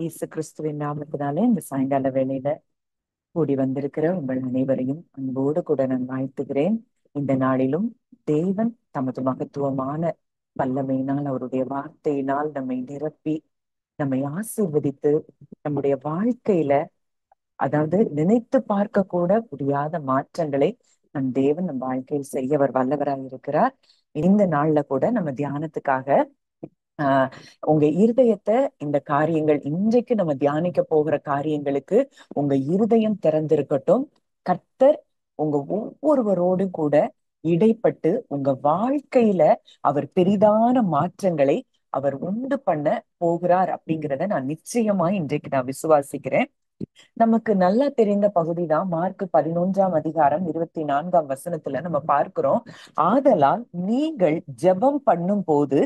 இயேசு கிறிஸ்துவின் நாமத்தினாலே இந்த சாயங்கால வேளையில கூடி வந்திருக்கிற உங்கள் அனைவரையும் அன்போடு கூட நான் வாழ்த்துகிறேன். இந்த நாளிலும் தேவன் தமது மகத்துவமான வல்லமையினால் அவருடைய வார்த்தையினால் நம்மை நிரப்பி நம்மை ஆசீர்வதித்து நம்முடைய வாழ்க்கையில அதாவது நினைத்து பார்க்க கூட முடியாத மாற்றங்களை தேவன் நம் வாழ்க்கையில் செய்ய அவர் வல்லவராய் இருக்கிறார். இந்த நாள்ல கூட நம்ம தியானத்துக்காக ஆஹ் உங்க இருதயத்தை இந்த காரியங்கள் இன்றைக்கு நம்ம தியானிக்க போகிற காரியங்களுக்கு உங்க இருதயம் திறந்திருக்கட்டும். கர்த்தர் உங்க ஒவ்வொருவரோடு கூட இடைப்பட்டு உங்க வாழ்க்கையில அவர் பெரிதான மாற்றங்களை அவர் உண்டு பண்ண போகிறார் அப்படிங்கிறத நான் நிச்சயமா இன்றைக்கு நான் விசுவாசிக்கிறேன். நமக்கு நல்லா தெரிந்த பகுதி தான் மார்க் 11 அதிகாரம் 24 நம்ம பார்க்கிறோம். ஆதலால் நீங்கள் ஜெபம் பண்ணும் போது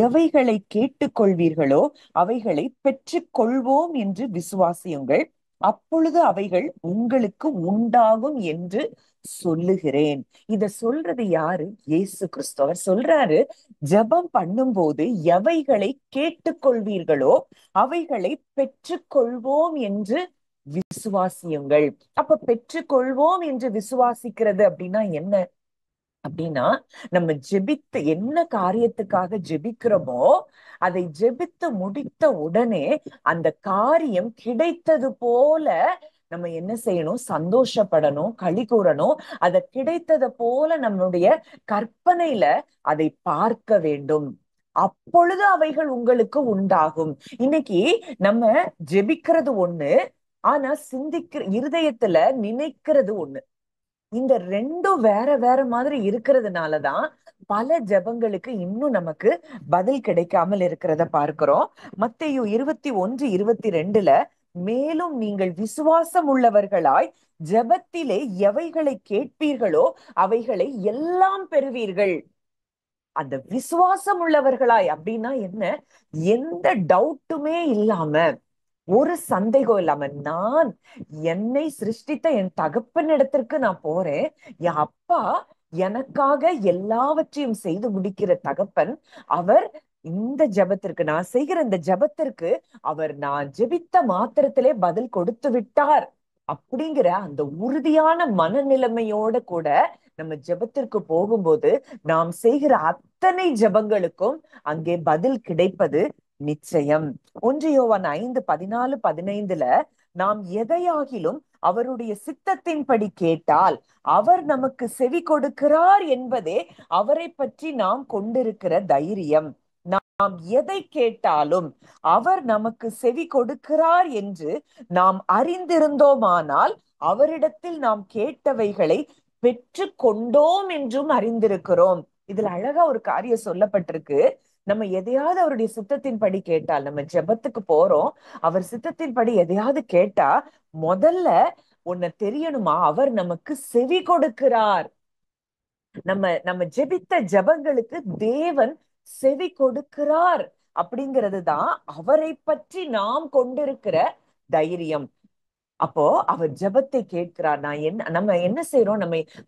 எவைகளை கேட்டுக்கொள்வீர்களோ அவைகளை பெற்றுக் கொள்வோம் என்று விசுவாசியுங்கள், அப்பொழுது அவைகள் உங்களுக்கு உண்டாகும் என்று சொல்லுகிறேன். இத சொல்றது யாரு? இயேசு கிறிஸ்து. அவர் சொல்றாரு, ஜெபம் பண்ணும்போது எவைகளை கேட்டுக்கொள்வீர்களோ அவைகளை பெற்றுக்கொள்வோம் என்று விசுவாசியுங்கள். அப்ப பெற்றுக்கொள்வோம் என்று விசுவாசிக்கிறது அப்படின்னா என்ன அப்படின்னா, நம்ம ஜெபித்து என்ன காரியத்துக்காக ஜெபிக்கிறோமோ அதை ஜெபித்து முடித்த உடனே அந்த காரியம் கிடைத்தது போல நம்ம என்ன செய்யணும்? சந்தோஷப்படணும், களி கூறணும். அதை கிடைத்தது போல நம்முடைய கற்பனையில அதை பார்க்க வேண்டும். அப்பொழுது அவைகள் உங்களுக்கு உண்டாகும். இன்னைக்கு நம்ம ஜெபிக்கிறது ஒண்ணு, ஆனா சிந்திக்கிற இருதயத்துல நினைக்கிறது ஒண்ணு. இந்த ரெண்டும் வேற வேற மாதிரி இருக்கிறதுனாலதான் பல ஜெபங்களுக்கு இன்னும் நமக்கு பதில் கிடைக்காமல் இருக்கிறத பார்க்கிறோம். மத்தேயு 21:22 மேலும் நீங்கள் விசுவாசம் உள்ளவர்களாய் ஜெபத்திலே எவைகளை கேட்பீர்களோ அவைகளை எல்லாம் பெறுவீர்கள். அந்த விசுவாசம் உள்ளவர்களாய் அப்படின்னா என்ன? எந்த டவுட்டுமே இல்லாம, ஒரு சந்தேகம் இல்லாம, நான் என்னை சிருஷ்டித்த என் தகப்பனிடத்திற்கு நான் போறேன், என் அப்பா எனக்காக எல்லாவற்றையும் செய்து முடிக்கிற தகப்பன், அவர் இந்த ஜெபத்திற்கு, நான் செய்கிற இந்த ஜெபத்திற்கு அவர் நான் ஜெபித்த மாத்திரத்திலே பதில் கொடுத்து விட்டார் அப்படிங்கிற அந்த உறுதியான மனநிலைமையோட கூட நம்ம ஜெபத்திற்கு போகும்போது நாம் செய்கிற அத்தனை ஜெபங்களுக்கும் அங்கே பதில் கிடைப்பது நிச்சயம். 1 யோவான் 5:14-15 நாம் எதையாகிலும் அவருடைய சித்தத்தின்படி கேட்டால் அவர் நமக்கு செவி கொடுக்கிறார் என்பதே அவரை பற்றி நாம் கொண்டிருக்கிற தைரியம். நாம் எதை கேட்டாலும் அவர் நமக்கு செவி கொடுக்கிறார் என்று நாம் அறிந்திருந்தோமானால் அவரிடத்தில் நாம் கேட்டவைகளை பெற்று கொண்டோம் என்றும் அறிந்திருக்கிறோம். இதுல அழகா ஒரு காரியம் சொல்லப்பட்டிருக்கு. நம்ம எதையாவது அவருடைய சித்தத்தின்படி கேட்டால், நம்ம ஜெபத்துக்கு போறோம், அவர் சித்தத்தின்படி எதையாவது கேட்டா முதல்ல ஒன்ன தெரியணுமா? அவர் நமக்கு செவி கொடுக்கிறார். நம்ம ஜெபித்த ஜெபங்களுக்கு தேவன் செவி கொடுக்கிறார் அப்படிங்கிறது தான் அவரை பற்றி நாம் கொண்டிருக்கிற தைரியம். அப்போ அவர் ஜெபத்தை கேட்கிறார். நம்ம என்ன செய்யறோம்?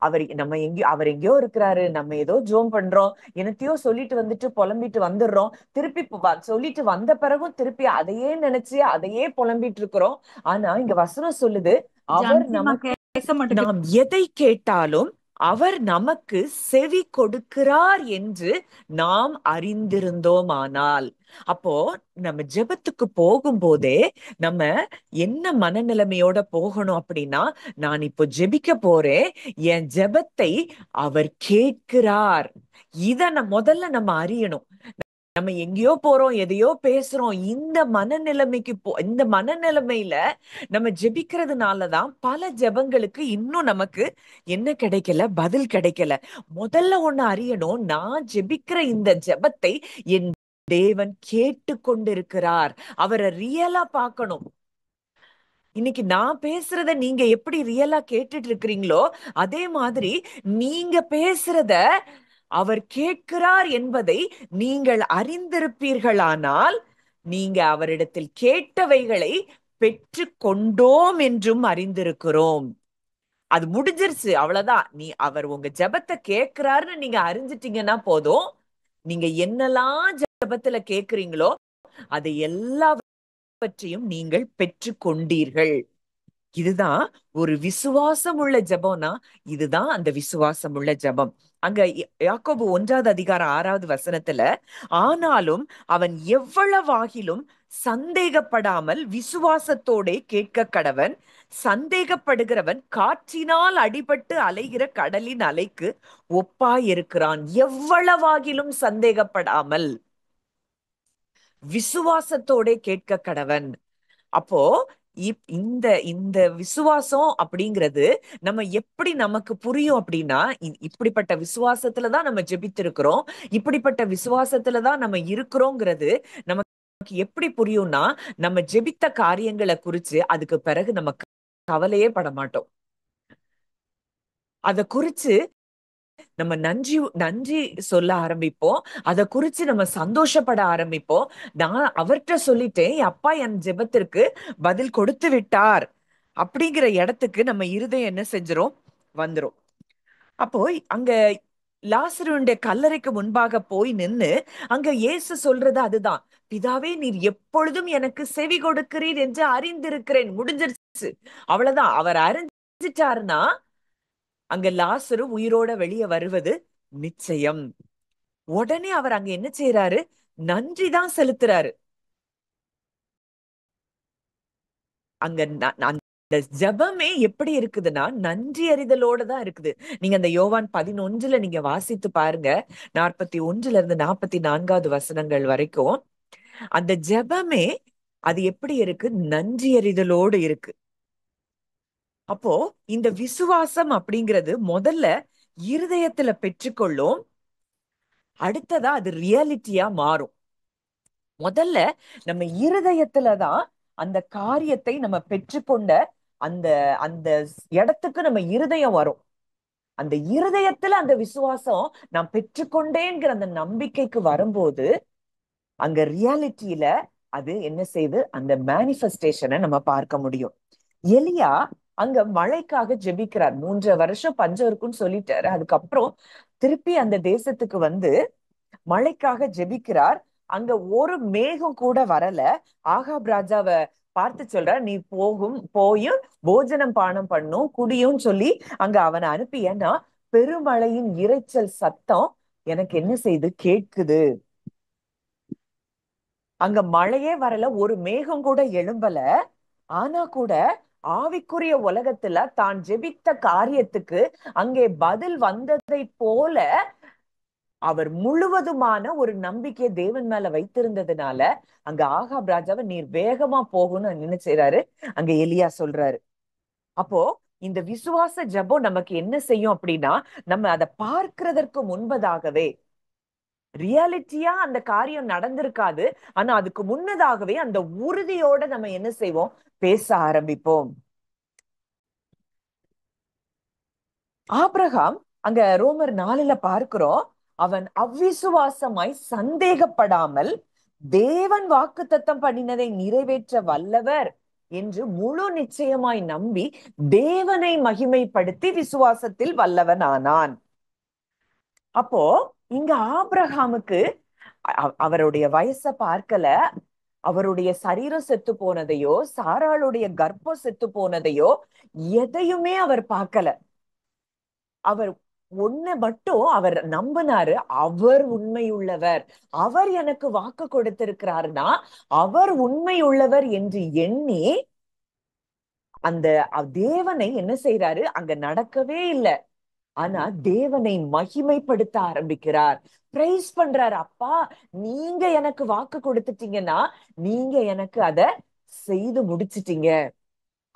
அவர் எங்கேயோ இருக்கிறாரு, நம்ம ஏதோ ஜோம் பண்றோம், என்னத்தையோ சொல்லிட்டு வந்துட்டு புலம்பிட்டு வந்துடுறோம். திருப்பி சொல்லிட்டு வந்த பிறகும் திருப்பி அதையே நினைச்சு அதையே புலம்பிட்டு இருக்கிறோம். ஆனா இங்க வசனம் சொல்லுது, அவர் நமக்கு நாம் எதை கேட்டாலும் அவர் நமக்கு செவி கொடுக்கிறார் என்று நாம் அறிந்திருந்தோமானால். அப்போ நம்ம ஜெபத்துக்கு போகும்போதே நம்ம என்ன மனநிலைமையோட போகணும் அப்படின்னா, நான் இப்போ ஜெபிக்க போறேன், என் ஜெபத்தை அவர் கேட்கிறார். முதல்ல நம்ம அறியணும். நம்ம எங்கேயோ போறோம், எதையோ பேசுறோம், இந்த மனநிலைமையில நம்ம ஜெபிக்கிறதுனாலதான் பல ஜெபங்களுக்கு இன்னும் நமக்கு என்ன கிடைக்கல? பதில் கிடைக்கல. முதல்ல ஒண்ணு அறியணும், நான் ஜெபிக்கிற இந்த ஜெபத்தை என் தேவன் கேட்டு கொண்டிருக்கிறார். அவரை ரியலா பார்க்கணும். இன்னைக்கு நான் பேசுறத நீங்க எப்படி ரியலா கேட்டுட்டு இருக்கிறீங்களோ அதே மாதிரி நீங்க பேசுறத அவர் கேட்கிறார் என்பதை நீங்கள் அறிந்திருப்பீர்களானால், நீங்க அவரிடத்தில் கேட்டவைகளை பெற்று கொண்டோம் என்றும் அறிந்திருக்கிறோம். அது முடிஞ்சிருச்சு, அவ்வளவுதான். அவர் உங்க ஜெபத்தை கேட்கிறாருன்னு நீங்க அறிஞ்சிட்டீங்கன்னா போதும். நீங்க என்னெல்லாம் ஜெபத்துல கேட்கிறீங்களோ அதை எல்லா பற்றியும் நீங்கள் பெற்று கொண்டீர்கள். இதுதான் ஒரு விசுவாசம் உள்ள ஜெபம்னா, இதுதான் அந்த விசுவாசம் உள்ள ஜெபம். அங்க யாக்கோபு 1 அதிகாரம் 6 வசனத்துல, ஆனாலும் அவன் எவ்வளவாகிலும் சந்தேகப்படாமல் விசுவாசத்தோடே கேட்க கடவன். சந்தேகப்படுகிறவன் காற்றினால் அடிபட்டு அலைகிற கடலின் அலைக்கு ஒப்பாயிருக்கிறான். எவ்வளவாகிலும் சந்தேகப்படாமல் விசுவாசத்தோடே கேட்க கடவன். அப்போ இந்த இந்த விசுவாசம் அப்படிங்கிறது நம்ம எப்படி நமக்கு புரியும் அப்படின்னா, இப்படிப்பட்ட விசுவாசத்துலதான் நம்ம ஜெபித்திருக்கிறோம், இப்படிப்பட்ட விசுவாசத்துலதான் நம்ம இருக்கிறோங்கிறது நமக்கு எப்படி புரியும்னா, நம்ம ஜெபித்த காரியங்களை குறிச்சு அதுக்கு பிறகு நம்ம கவலையே பட மாட்டோம். அத குறிச்சு நம்ம நன்றி நன்றி சொல்ல ஆரம்பிப்போம். அதை குறிச்சு நம்ம சந்தோஷப்பட ஆரம்பிப்போம். நான் அவர்கிட்ட சொல்லிட்டேன், என் அப்பா என் ஜெபத்திற்கு பதில் கொடுத்து விட்டார் அப்படிங்கிற இடத்துக்கு நம்ம இருதயம் என்ன செஞ்சிரும், வந்துரும். அப்போ அங்க லாசருடைய கல்லறைக்கு முன்பாக போய் நின்னு அங்க இயேசு சொல்றது அதுதான். பிதாவே, நீர் எப்பொழுதும் எனக்கு செவி கொடுக்கிறீர் என்று அறிந்திருக்கிறேன். முடிஞ்சிருச்சு, அவ்வளவுதான். அவர் அறிஞ்சிட்டாருன்னா அங்க லாசரு உயிரோட வெளியே வருவது நிச்சயம். உடனே அவர் அங்க என்ன செய்யறாரு, நன்றி தான் செலுத்துறாரு. அங்க அந்த ஜெபமே எப்படி இருக்குதுன்னா நன்றி அறிதலோட தான் இருக்குது. நீங்க அந்த யோவான் 11 நீங்க வாசித்து பாருங்க, 41 இருந்து 44 வசனங்கள் வரைக்கும் அந்த ஜெபமே அது எப்படி இருக்கு, நன்றி அறிதலோடு இருக்கு. அப்போ இந்த விசுவாசம் அப்படிங்கிறது முதல்ல இருதயத்துல பெற்றுக்கொள்ளும், அடுத்ததா அது ரியாலிட்டியா மாறும். முதல்ல நம்ம இருதயத்துலதான் அந்த காரியத்தை நம்ம பெற்றுக்கொண்ட அந்த அந்த இடத்துக்கு நம்ம இருதயம் வரும். அந்த இருதயத்துல அந்த விசுவாசம் நான் பெற்றுக்கொண்டேங்கிற அந்த நம்பிக்கைக்கு வரும்போது அங்க ரியாலிட்டியில அது என்ன செய்யுது, அந்த மேனிஃபெஸ்டேஷனை நம்ம பார்க்க முடியும். எலியா அங்க மழைக்காக ஜெபிக்கிறார். 3 வருஷம் பஞ்சம் இருக்குன்னு சொல்லிட்டாரு. அதுக்கப்புறம் திருப்பி அந்த தேசத்துக்கு வந்து மழைக்காக ஜெபிக்கிறார். அங்க ஒரு மேகம் கூட வரல. ஆகாப் ராஜாவை பார்த்து சொல்ற, நீ போயும் போஜனம் பானம் பண்ணும் குடியும் சொல்லி அங்க அவனை அனுப்பி, ஏன்னா பெருமழையின் இரைச்சல் சத்தம் எனக்கு என்ன செய்து கேட்குது. அங்க மழையே வரல, ஒரு மேகம் கூட எழும்பல. ஆனா கூட ஆவிக்குரிய உலகத்துல தான் ஜெபித்த காரியத்துக்கு அங்கே பதில் வந்ததை போல அவர் முழுவதுமான ஒரு நம்பிக்கை தேவன் மேல வைத்திருந்ததுனால அங்க ஆகாப் ராஜாவை நீர் வேகமா போகணும்னு என்ன செய்யறாரு, அங்க எலியா சொல்றாரு. அப்போ இந்த விசுவாச ஜெபம் நமக்கு என்ன செய்யும் அப்படின்னா, நம்ம அதை பார்க்கிறதற்கு முன்பதாகவே ரியாலிட்டியா அந்த காரியம் நடந்திருக்காது, ஆனா அதுக்கு முன்னதாகவே அந்த உறுதியோட நம்ம என்ன செய்வோம், பேச ஆரம்பிப்போம். ஆபிரகாம் அங்க ரோமர் 4 பார்க்கிறோம், அவன் அவ்விசுவாசமாய் சந்தேகப்படாமல் தேவன் வாக்குத்தத்தம் பண்ணினதை நிறைவேற்ற வல்லவர் என்று முழு நிச்சயமாய் நம்பி தேவனை மகிமைப்படுத்தி விசுவாசத்தில் வல்லவன் ஆனான். அப்போ இங்க ஆபிரகாமுக்கு அவருடைய வயசை பார்க்கல, அவருடைய சரீரம் செத்து போனதையோ சாராளுடைய கர்ப்பம் செத்து போனதையோ எதையுமே அவர் பார்க்கல. அவர் ஒண்ணு மட்டும் அவர் நம்பினாரு, அவர் உண்மை உள்ளவர், அவர் எனக்கு வாக்கு கொடுத்திருக்கிறாருன்னா அவர் உண்மை உள்ளவர் என்று எண்ணி அந்த தேவனை என்ன செய்யறாரு, அங்க நடக்கவே இல்லை, ஆனா தேவனை மகிமைப்படுத்த ஆரம்பிக்கிறார். பிரைஸ் பண்றாரு, அப்பா நீங்க எனக்கு வாக்கு கொடுத்துட்டீங்கன்னா நீங்க எனக்கு அத செய்து முடிச்சிட்டீங்க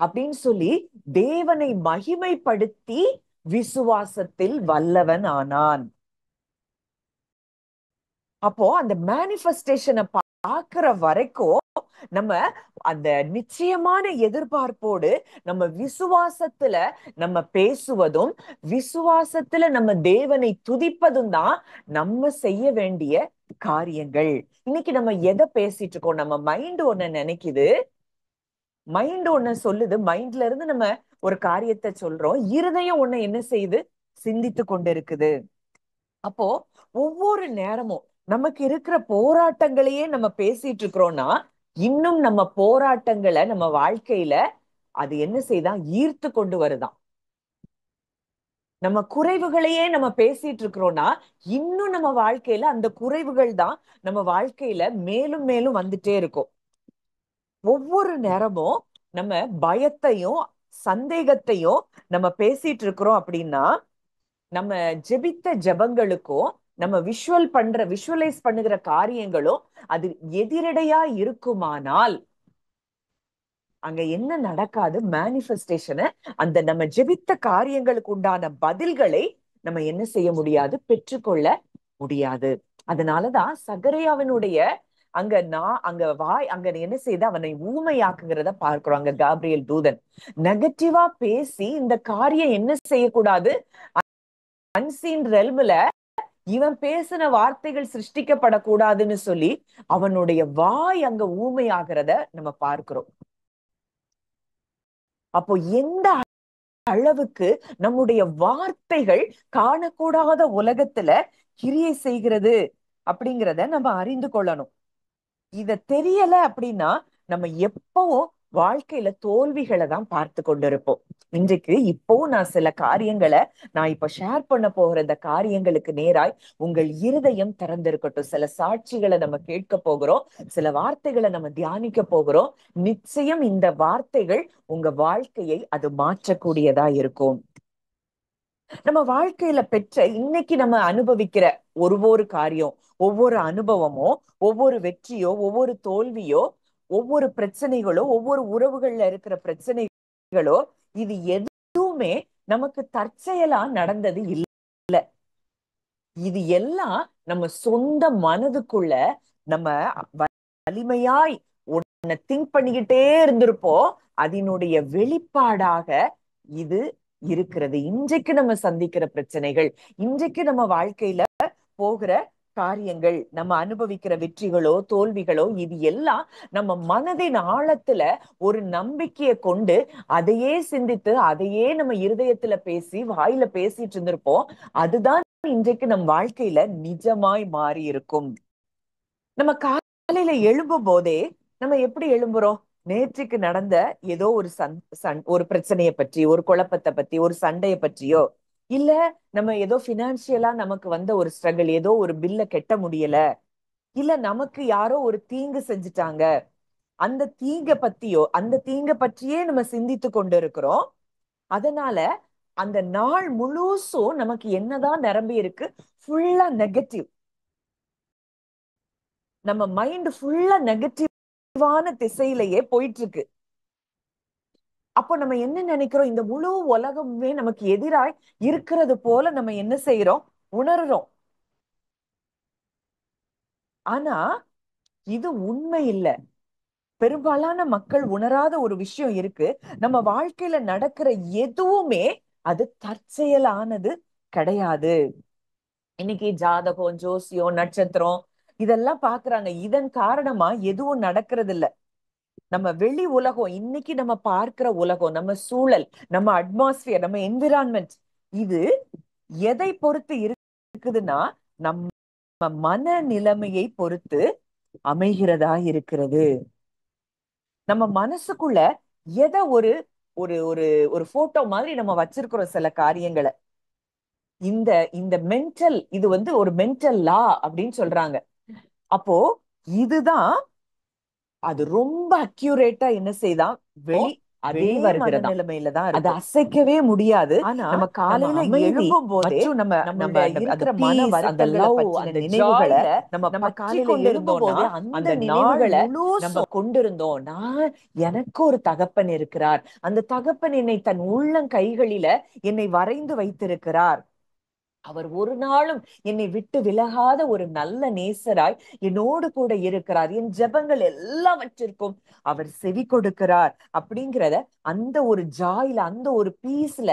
அப்படின்னு சொல்லி தேவனை மகிமைப்படுத்தி விசுவாசத்தில் வல்லவன் ஆனான். அப்போ அந்த மேனிஃபெஸ்டேஷனை பார்க்கிற வரைக்கும் நம்ம அந்த நிச்சயமான எதிர்பார்ப்போடு நம்ம விசுவாசத்துல நம்ம பேசுவதும் விசுவாசத்துல நம்ம தேவனை துதிப்பதும் தான் நம்ம செய்ய வேண்டிய காரியங்கள். இன்னைக்கு நம்ம எதை பேசிட்டு இருக்கோம், நம்ம மைண்ட் ஒண்ணு நினைக்குது, மைண்ட் ஒண்ணு சொல்லுது, மைண்ட்ல இருந்து நம்ம ஒரு காரியத்தை சொல்றோம், இருதயம் ஒண்ணு என்ன செய்யுது, சிந்தித்து கொண்டு இருக்குது. அப்போ ஒவ்வொரு நேரமும் நமக்கு இருக்கிற போராட்டங்களையே நம்ம பேசிட்டு இருக்கிறோம்னா இன்னும் நம்ம போராட்டங்களை நம்ம வாழ்க்கையில அது என்ன செய்தான், ஈர்த்து கொண்டு வருதான். நம்ம குறைவுகளையே நம்ம பேசிட்டு இருக்கிறோம்னா இன்னும் நம்ம வாழ்க்கையில அந்த குறைவுகள் தான் நம்ம வாழ்க்கையில மேலும் மேலும் வந்துட்டே இருக்கும். ஒவ்வொரு நேரமும் நம்ம பயத்தையும் சந்தேகத்தையும் நம்ம பேசிட்டு இருக்கிறோம் அப்படின்னா, நம்ம ஜெபித்த ஜெபங்களுக்கும் நம்ம விஷுவலைஸ் பண்ணுகிற காரியங்களும் அது எதிரடையா இருக்குமானால் அங்க என்ன நடக்காது, மேனிஃபெஸ்டேஷனை, அந்த நம்ம ஜெபித்த காரியங்களுக்கு உண்டான பதில்களை நம்ம என்ன செய்ய முடியாது, பெற்றுக்கொள்ள முடியாது. அதனாலதான் சகரியாவினுடைய அங்க என்ன செய்து அவனை ஊமையாக்குகிறத பார்க்கிறோம். அங்க காப்ரியேல் தூதன் நெகட்டிவா பேசி இந்த காரியம் என்ன செய்யக்கூடாது, அன்சீன் ரெல்ம்ல இவன் பேசின வார்த்தைகள் சிருஷ்டிக்கப்படக்கூடாதுன்னு சொல்லி அவனுடைய வாய் அங்க ஊமையாகிறத நம்ம பார்க்கிறோம். அப்போ எந்த அளவுக்கு நம்முடைய வார்த்தைகள் காணக்கூடாத உலகத்துல கிரியை செய்கிறது அப்படிங்கிறத நம்ம அறிந்து கொள்ளணும். இத தெரியல அப்படின்னா நம்ம எப்பவும் வாழ்க்கையில தோல்விகளை தான் பார்த்து கொண்டிருப்போம். இன்றைக்கு இப்பவும் நான் சில காரியங்களை நான் இப்ப ஷேர் பண்ண போகிற இந்த காரியங்களுக்கு நேராய் உங்கள் இருதயம் திறந்திருக்கட்டும். சில சாட்சிகளை நம்ம கேட்க போகிறோம், சில வார்த்தைகளை நம்ம தியானிக்க போகிறோம். நிச்சயம் இந்த வார்த்தைகள் உங்க வாழ்க்கையை அது மாற்றக்கூடியதா இருக்கும். நம்ம வாழ்க்கையில பெற்ற இன்னைக்கு நம்ம அனுபவிக்கிற ஒவ்வொரு காரியம், ஒவ்வொரு அனுபவமோ, ஒவ்வொரு வெற்றியோ, ஒவ்வொரு தோல்வியோ, ஒவ்வொரு பிரச்சனைகளோ, ஒவ்வொரு உறவுகள்ல இருக்கிற பிரச்சனைகளோ, இது எதுவுமே நமக்கு தற்செயலா நடந்தது இல்ல. இது எல்லாம் நம்ம சொந்த மனதுக்குள்ள நம்ம வலிமையாய் ஒன்ன திங்க் பண்ணிக்கிட்டே இருந்திருப்போம். அதனுடைய வெளிப்பாடாக இது இருக்கிறது. இன்றைக்கு நம்ம சந்திக்கிற பிரச்சனைகள், இன்றைக்கு நம்ம வாழ்க்கையில போகிற காரியங்கள், நம்ம அனுபவிக்கிற வெற்றிகளோ தோல்விகளோ, இது எல்லாம் நம்ம மனதின் ஆழத்துல ஒரு நம்பிக்கையை கொண்டு அதையே சிந்தித்து அதையே நம்ம இருதயத்துல பேசி வாயில பேசிட்டு இருந்திருப்போம். அதுதான் இன்றைக்கு நம் வாழ்க்கையில நிஜமாய் மாறி இருக்கும். நம்ம காலையில எழும்பும் போதே நம்ம எப்படி எழும்புறோம், நேற்றுக்கு நடந்த ஏதோ ஒரு ஒரு பிரச்சனையை பற்றி, ஒரு குழப்பத்தை பத்தி, ஒரு சண்டையை பற்றியோ, இல்ல நம்ம ஏதோ பினான்சியலா நமக்கு வந்த ஒரு ஸ்ட்ரகிள், ஏதோ ஒரு பில்ல கெட்ட முடியல, இல்ல நமக்கு யாரோ ஒரு தீங்கு செஞ்சுட்டாங்க, அந்த தீங்க பற்றியே நம்ம சிந்தித்து கொண்டு இருக்கிறோம். அதனால அந்த நாள் முழுசும் நமக்கு என்னதான் நிரம்பி இருக்கு, ஃபுல்லா நெகட்டிவ். நம்ம மைண்ட் ஃபுல்லா நெகட்டிவான திசையிலேயே போயிட்டு இருக்கு. அப்போ நம்ம என்ன நினைக்கிறோம், இந்த முழு உலகமே நமக்கு எதிராய் இருக்கிறது போல நம்ம என்ன செய்யறோம், உணர்றோம். ஆனா இது உண்மை இல்ல. பெரும்பாலான மக்கள் உணராத ஒரு விஷயம் இருக்கு. நம்ம வாழ்க்கையில நடக்கிற எதுவுமே அது தற்செயலானது கிடையாது. இன்னைக்கு ஜாதகம், ஜோசியம், நட்சத்திரம் இதெல்லாம் பாக்குறாங்க. இதன் காரணமா எதுவும் நடக்கிறது இல்ல. நம்ம வெளி உலகம், இன்னைக்கு நம்ம பார்க்கிற உலகம், நம்ம சூழல், நம்ம அட்மாஸ்பியர், நம்ம என்விரான்மெண்ட், இது எதை பொறுத்து இருக்குதுன்னா நம்ம மன நிலைமையை பொறுத்து அமைகிறதா இருக்கிறது. நம்ம மனசுக்குள்ள எதை ஒரு ஒரு ஒரு ஒரு போட்டோ மாதிரி நம்ம வச்சிருக்கிறோம் சில காரியங்களை. இந்த இந்த மென்டல், இது ஒரு மென்டல் லா அப்படின்னு சொல்றாங்க. அப்போ இதுதான் அது ரொம்ப அக்யூரேட்டா என்ன செய்தான், வெளி அதே மனநிலைமையில தான் அது அசைக்கவே முடியாது. ஆனா நம்ம காலையில எழும்பும் போதே நம்ம இருக்கிற மன வருத்தங்களை பற்றின நினைவுகளை நம்ம காலையில எழும்பும் போதே அந்த நினைவுகளை நம்ம கொண்டிருந்தோம். எனக்கு ஒரு தகப்பன் இருக்கிறார், அந்த தகப்பன் என்னை தன் உள்ளங்கைகளில என்னை வரைந்து வைத்திருக்கிறார், அவர் ஒரு நாளும் என்னை விட்டு விலகாத ஒரு நல்ல நேசராய் என்னோடு கூட இருக்கிறார், என் ஜெபங்கள் எல்லாவற்றிற்கும் அவர் செவி கொடுக்கிறார் அப்படிங்கிறத அந்த ஒரு ஜாயில, அந்த ஒரு பீஸ்ல,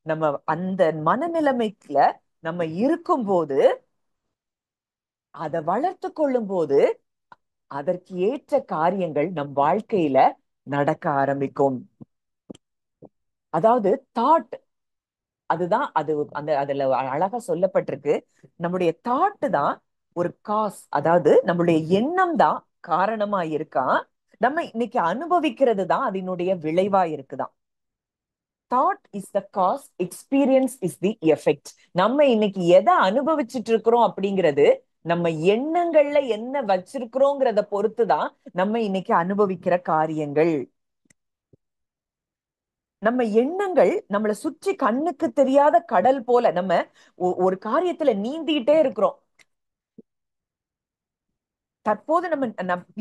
நம்ம அந்த மனநிலைமைக்குல நம்ம இருக்கும்போது, அதை வளர்த்து கொள்ளும் போது அதற்கு ஏற்ற காரியங்கள் நம் வாழ்க்கையில நடக்க ஆரம்பிக்கும். அதாவது தாட், அதுதான் அதுல அழகா சொல்லப்பட்டிருக்கு. நம்முடைய தாட்டு தான் ஒரு காஸ், அதாவது நம்மளுடைய எண்ணம் தான் காரணமா இருக்கான். நம்ம இன்னைக்கு அனுபவிக்கிறது தான் அதனுடைய விளைவா இருக்குதான். Thought is the cause, experience is the effect. நம்ம இன்னைக்கு எதை அனுபவிச்சுட்டு இருக்கிறோம் அப்படிங்கிறது நம்ம எண்ணங்கள்ல என்ன வச்சிருக்கிறோங்கிறத பொறுத்துதான் நம்ம இன்னைக்கு அனுபவிக்கிற காரியங்கள். நம்ம எண்ணங்கள் நம்மளை சுற்றி கண்ணுக்கு தெரியாத கடல் போல. நம்ம ஒரு காரியத்துல நீந்திட்டே இருக்கிறோம். தற்போது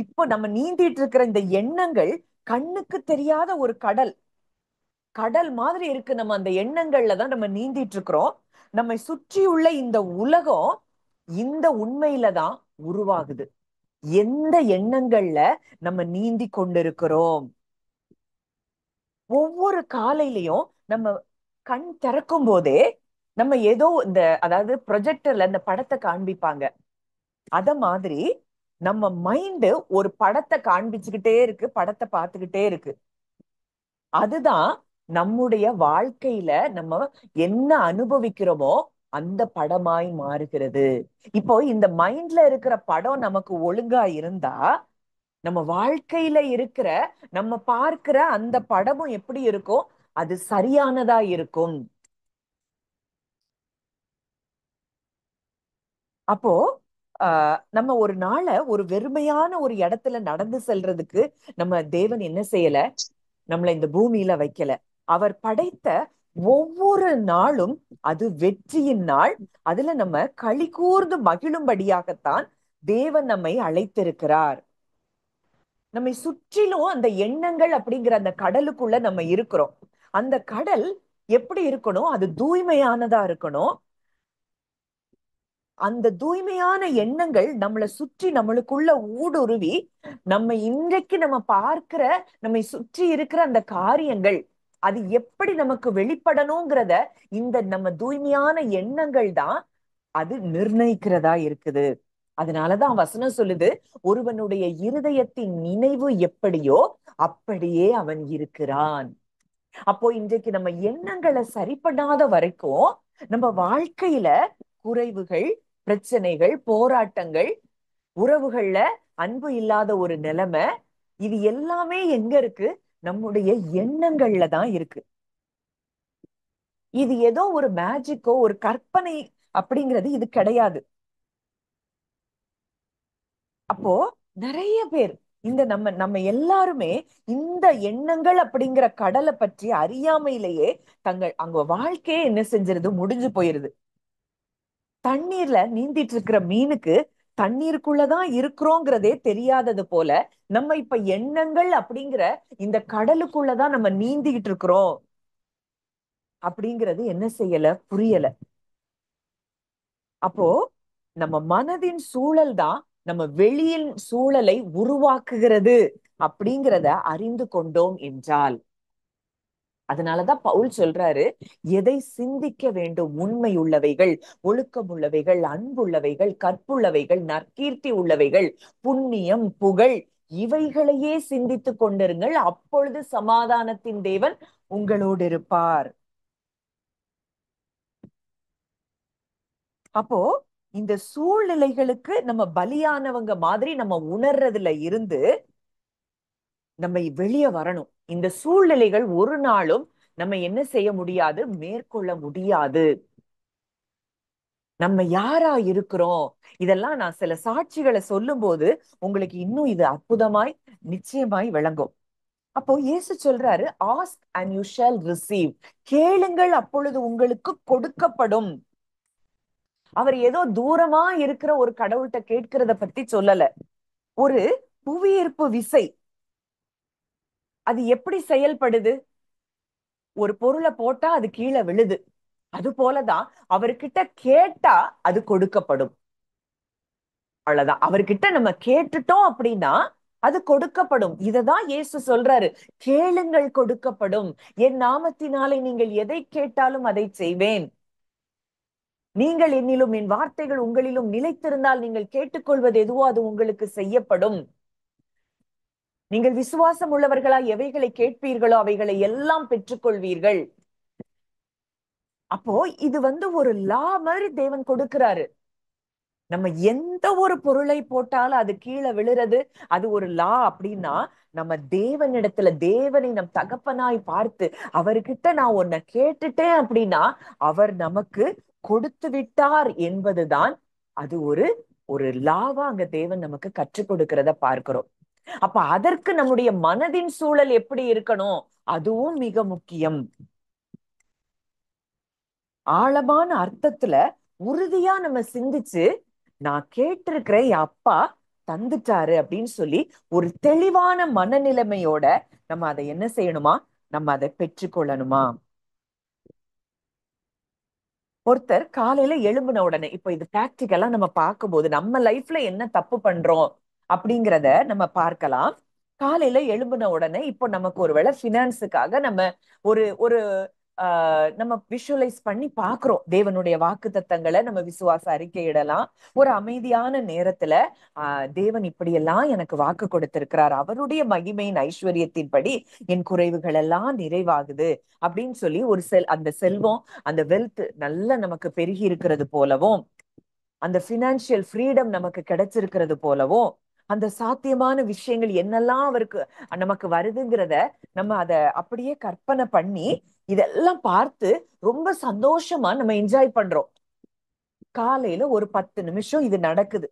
இப்போ நம்ம நீந்திட்டு இருக்கிற இந்த எண்ணங்கள் கண்ணுக்கு தெரியாத ஒரு கடல். கடல் மாதிரி இருக்கு. நம்ம அந்த எண்ணங்கள்ல தான் நம்ம நீந்திட்டு இருக்கிறோம். நம்மை சுற்றியுள்ள இந்த உலகம் இந்த உண்மையில தான் உருவாகுது. எந்த எண்ணங்கள்ல நம்ம நீந்தி கொண்டிருக்கிறோம். ஒவ்வொரு காலையிலயும் நம்ம கண் திறக்கும் போதே நம்ம ஏதோ இந்த, அதாவது ப்ரொஜெக்டர்ல இந்த படத்தை காண்பிப்பாங்க, அத மாதிரி நம்ம மைண்ட் ஒரு படத்தை காண்பிச்சுக்கிட்டே இருக்கு, படத்தை பார்த்துக்கிட்டே இருக்கு. அதுதான் நம்முடைய வாழ்க்கையில நம்ம என்ன அனுபவிக்கிறோமோ அந்த படமாய் மாறுகிறது. இப்போ இந்த மைண்ட்ல இருக்கிற படம் நமக்கு ஒழுங்கா இருந்தா நம்ம வாழ்க்கையில இருக்கிற நம்ம பார்க்கிற அந்த படமும் எப்படி இருக்கும், அது சரியானதா இருக்கும். அப்போ நம்ம ஒரு நாளை ஒரு வெறுமையான ஒரு இடத்துல நடந்து செல்றதுக்கு நம்ம தேவன் என்ன செய்யல, நம்மளை இந்த பூமியில வைக்கல. அவர் படைத்த ஒவ்வொரு நாளும் அது வெற்றியின் நாள். அதுல நம்ம களி கூர்ந்து மகிழும்படியாகத்தான் தேவன் நம்மை அழைத்திருக்கிறார். நம்மை சுற்றிலும் அந்த எண்ணங்கள் அப்படிங்கிற அந்த கடலுக்குள்ள நம்ம இருக்கிறோம். அந்த கடல் எப்படி இருக்கணும், அது தூய்மையானதா இருக்கணும். அந்த தூய்மையான எண்ணங்கள் நம்மளை சுற்றி நம்மளுக்குள்ள ஊடுருவி நம்ம இன்றைக்கு நம்ம பார்க்கிற நம்மை சுற்றி இருக்கிற அந்த காரியங்கள் அது எப்படி நமக்கு வெளிப்படணுங்கிறத இந்த நம்ம தூய்மையான எண்ணங்கள் தான் அது நிர்ணயிக்கிறதா இருக்குது. அதனாலதான் வசனம் சொல்லுது, ஒருவனுடைய இருதயத்தின் நினைவு எப்படியோ அப்படியே அவன் இருக்கிறான். அப்போ இன்றைக்கு நம்ம எண்ணங்களை சரி பண்ணாத வரைக்கும் நம்ம வாழ்க்கையில குறைவுகள், பிரச்சனைகள், போராட்டங்கள், உறவுகள்ல அன்பு இல்லாத ஒரு நிலைமை, இது எல்லாமே எங்க இருக்கு, நம்முடைய எண்ணங்கள்ல தான் இருக்கு. இது ஏதோ ஒரு மேஜிக்கோ ஒரு கற்பனை அப்படிங்கிறது இது கிடையாது. அப்போ நிறைய பேர் இந்த நம்ம நம்ம எல்லாருமே இந்த எண்ணங்கள் அப்படிங்கிற கடலை பற்றி அறியாமையிலேயே தங்கள் அங்க வாழ்க்கையே என்ன செஞ்சிருது, முடிஞ்சு போயிருது. தண்ணீர்ல நீந்திட்டு இருக்கிற மீனுக்கு தண்ணீருக்குள்ளதான் இருக்கிறோங்கிறதே தெரியாதது போல நம்ம இப்ப எண்ணங்கள் அப்படிங்கிற இந்த கடலுக்குள்ளதான் நம்ம நீந்திக்கிட்டு இருக்கிறோம் அப்படிங்கிறது என்ன செய்யல, புரியல. அப்போ நம்ம மனதின் சூழல் தான் நம்ம வெளியின் சூழலை உருவாக்குகிறது அப்படிங்கிறத அறிந்து கொண்டோம் என்றால், அதனாலதான் பவுல் சொல்றாரு, எதை சிந்திக்க வேண்டும், உண்மை உள்ளவைகள், ஒழுக்கம் உள்ளவைகள், அன்புள்ளவைகள், கற்புள்ளவைகள், நற்கீர்த்தி உள்ளவைகள், புண்ணியம், புகழ், இவைகளையே சிந்தித்துக் கொண்டிருங்கள், அப்பொழுது சமாதானத்தின் தேவன் உங்களோடு இருப்பார். அப்போ இந்த சூழ்நிலைகளுக்கு நம்ம பலியானவங்க மாதிரி நம்ம உணர்றதுல இருந்து நம்ம வெளியே வரணும். இந்த சூழ்நிலைகள் ஒரு நாளும் நம்ம என்ன செய்ய முடியாது, மேற்கொள்ள முடியாது. நம்ம யாரா இருக்கிறோம், இதெல்லாம் நான் சில சாட்சிகளை சொல்லும் போது உங்களுக்கு இன்னும் இது அற்புதமாய் நிச்சயமாய் விளங்கும். அப்போ இயேசு சொல்றாரு, ask and you shawl receive. கேளுங்கள் அப்பொழுது உங்களுக்கு கொடுக்கப்படும். அவர் ஏதோ தூரமா இருக்கிற ஒரு கடவுள்கிட்ட கேட்கிறத பத்தி சொல்லல. ஒரு புவியீர்ப்பு விசை அது எப்படி செயல்படுது, ஒரு பொருளை போட்டா அது கீழே விழுது. அது போலதான் அவர்கிட்ட கேட்டா அது கொடுக்கப்படும். அவ்வளவுதான். அவர்கிட்ட நம்ம கேட்டுட்டோம் அப்படின்னா அது கொடுக்கப்படும். இததான் இயேசு சொல்றாரு, கேளுங்கள் கொடுக்கப்படும், என் நாமத்தினாலே நீங்கள் எதை கேட்டாலும் அதை செய்வேன். நீங்கள் என்னிலும் என் வார்த்தைகள் உங்களிலும் நிலைத்திருந்தால் நீங்கள் கேட்டுக்கொள்வது எதுவோ அது உங்களுக்கு செய்யப்படும். நீங்கள் விசுவாசம் உள்ளவர்களா எவைகளை கேட்பீர்களோ அவைகளை எல்லாம் பெற்றுக்கொள்வீர்கள். அப்போ இது ஒரு லா மாதிரி தேவன் கொடுக்கிறாரு. நம்ம எந்த ஒரு பொருளை போட்டாலும் அது கீழே விழுறது அது ஒரு லா அப்படின்னா, நம்ம தேவனிடத்துல தேவனை நம் தகப்பனாய் பார்த்து அவர்கிட்ட நான் உன்னை கேட்டுட்டேன் அப்படின்னா அவர் நமக்கு கொடுத்து விட்டார் என்பதுதான் அது ஒரு ஒரு லாவா அங்க தேவன் நமக்கு கற்றுக் கொடுக்கிறத பார்க்கிறோம். அப்ப அதற்கு நம்முடைய மனதின் சூழல் எப்படி இருக்கணும், அதுவும் மிக முக்கியம். ஆழமான அர்த்தத்துல உறுதியா நம்ம சிந்திச்சு நான் கேட்டிருக்கிறேன் என் அப்பா தந்துட்டாரு அப்படின்னு சொல்லி ஒரு தெளிவான மனநிலைமையோட நம்ம அதை என்ன செய்யணுமா, நம்ம அதை பெற்றுக்கொள்ளணுமா. ஒருத்தர் காலையில எழும்பின உடனே, இப்ப இது பிராக்டிக்கலா நம்ம பார்க்கும்போது நம்ம லைஃப்ல என்ன தப்பு பண்றோம் அப்படிங்கிறத நம்ம பார்க்கலாம். காலையில எழும்பின உடனே இப்போ நமக்கு ஒருவேளை பினான்ஸுக்காக நம்ம ஒரு ஒரு நம்ம விஷுவலைஸ் பண்ணி பாக்குறோம். தேவனுடைய வாக்கு தத்தங்களை நம்ம விசுவாச அறிக்கையிடலாம். ஒரு அமைதியான நேரத்துல தேவன் இப்படியெல்லாம் எனக்கு வாக்கு கொடுத்திருக்கிறார், அவருடைய மகிமையின் ஐஸ்வர்யத்தின்படி என் குறைவுகள் எல்லாம் நிறைவாகுது அப்படின்னு சொல்லி ஒரு அந்த செல்வம், அந்த வெல்த் நல்லா நமக்கு பெருகி இருக்கிறது போலவும், அந்த பினான்சியல் ஃப்ரீடம் நமக்கு கிடைச்சிருக்கிறது போலவும், அந்த சாத்தியமான விஷயங்கள் என்னெல்லாம் அவருக்கு நமக்கு வருதுங்கிறத நம்ம அதை அப்படியே கற்பனை பண்ணி இதெல்லாம் பார்த்து ரொம்ப சந்தோஷமா நம்ம என்ஜாய் பண்றோம். காலையில ஒரு 10 நிமிஷம் இது நடக்குது.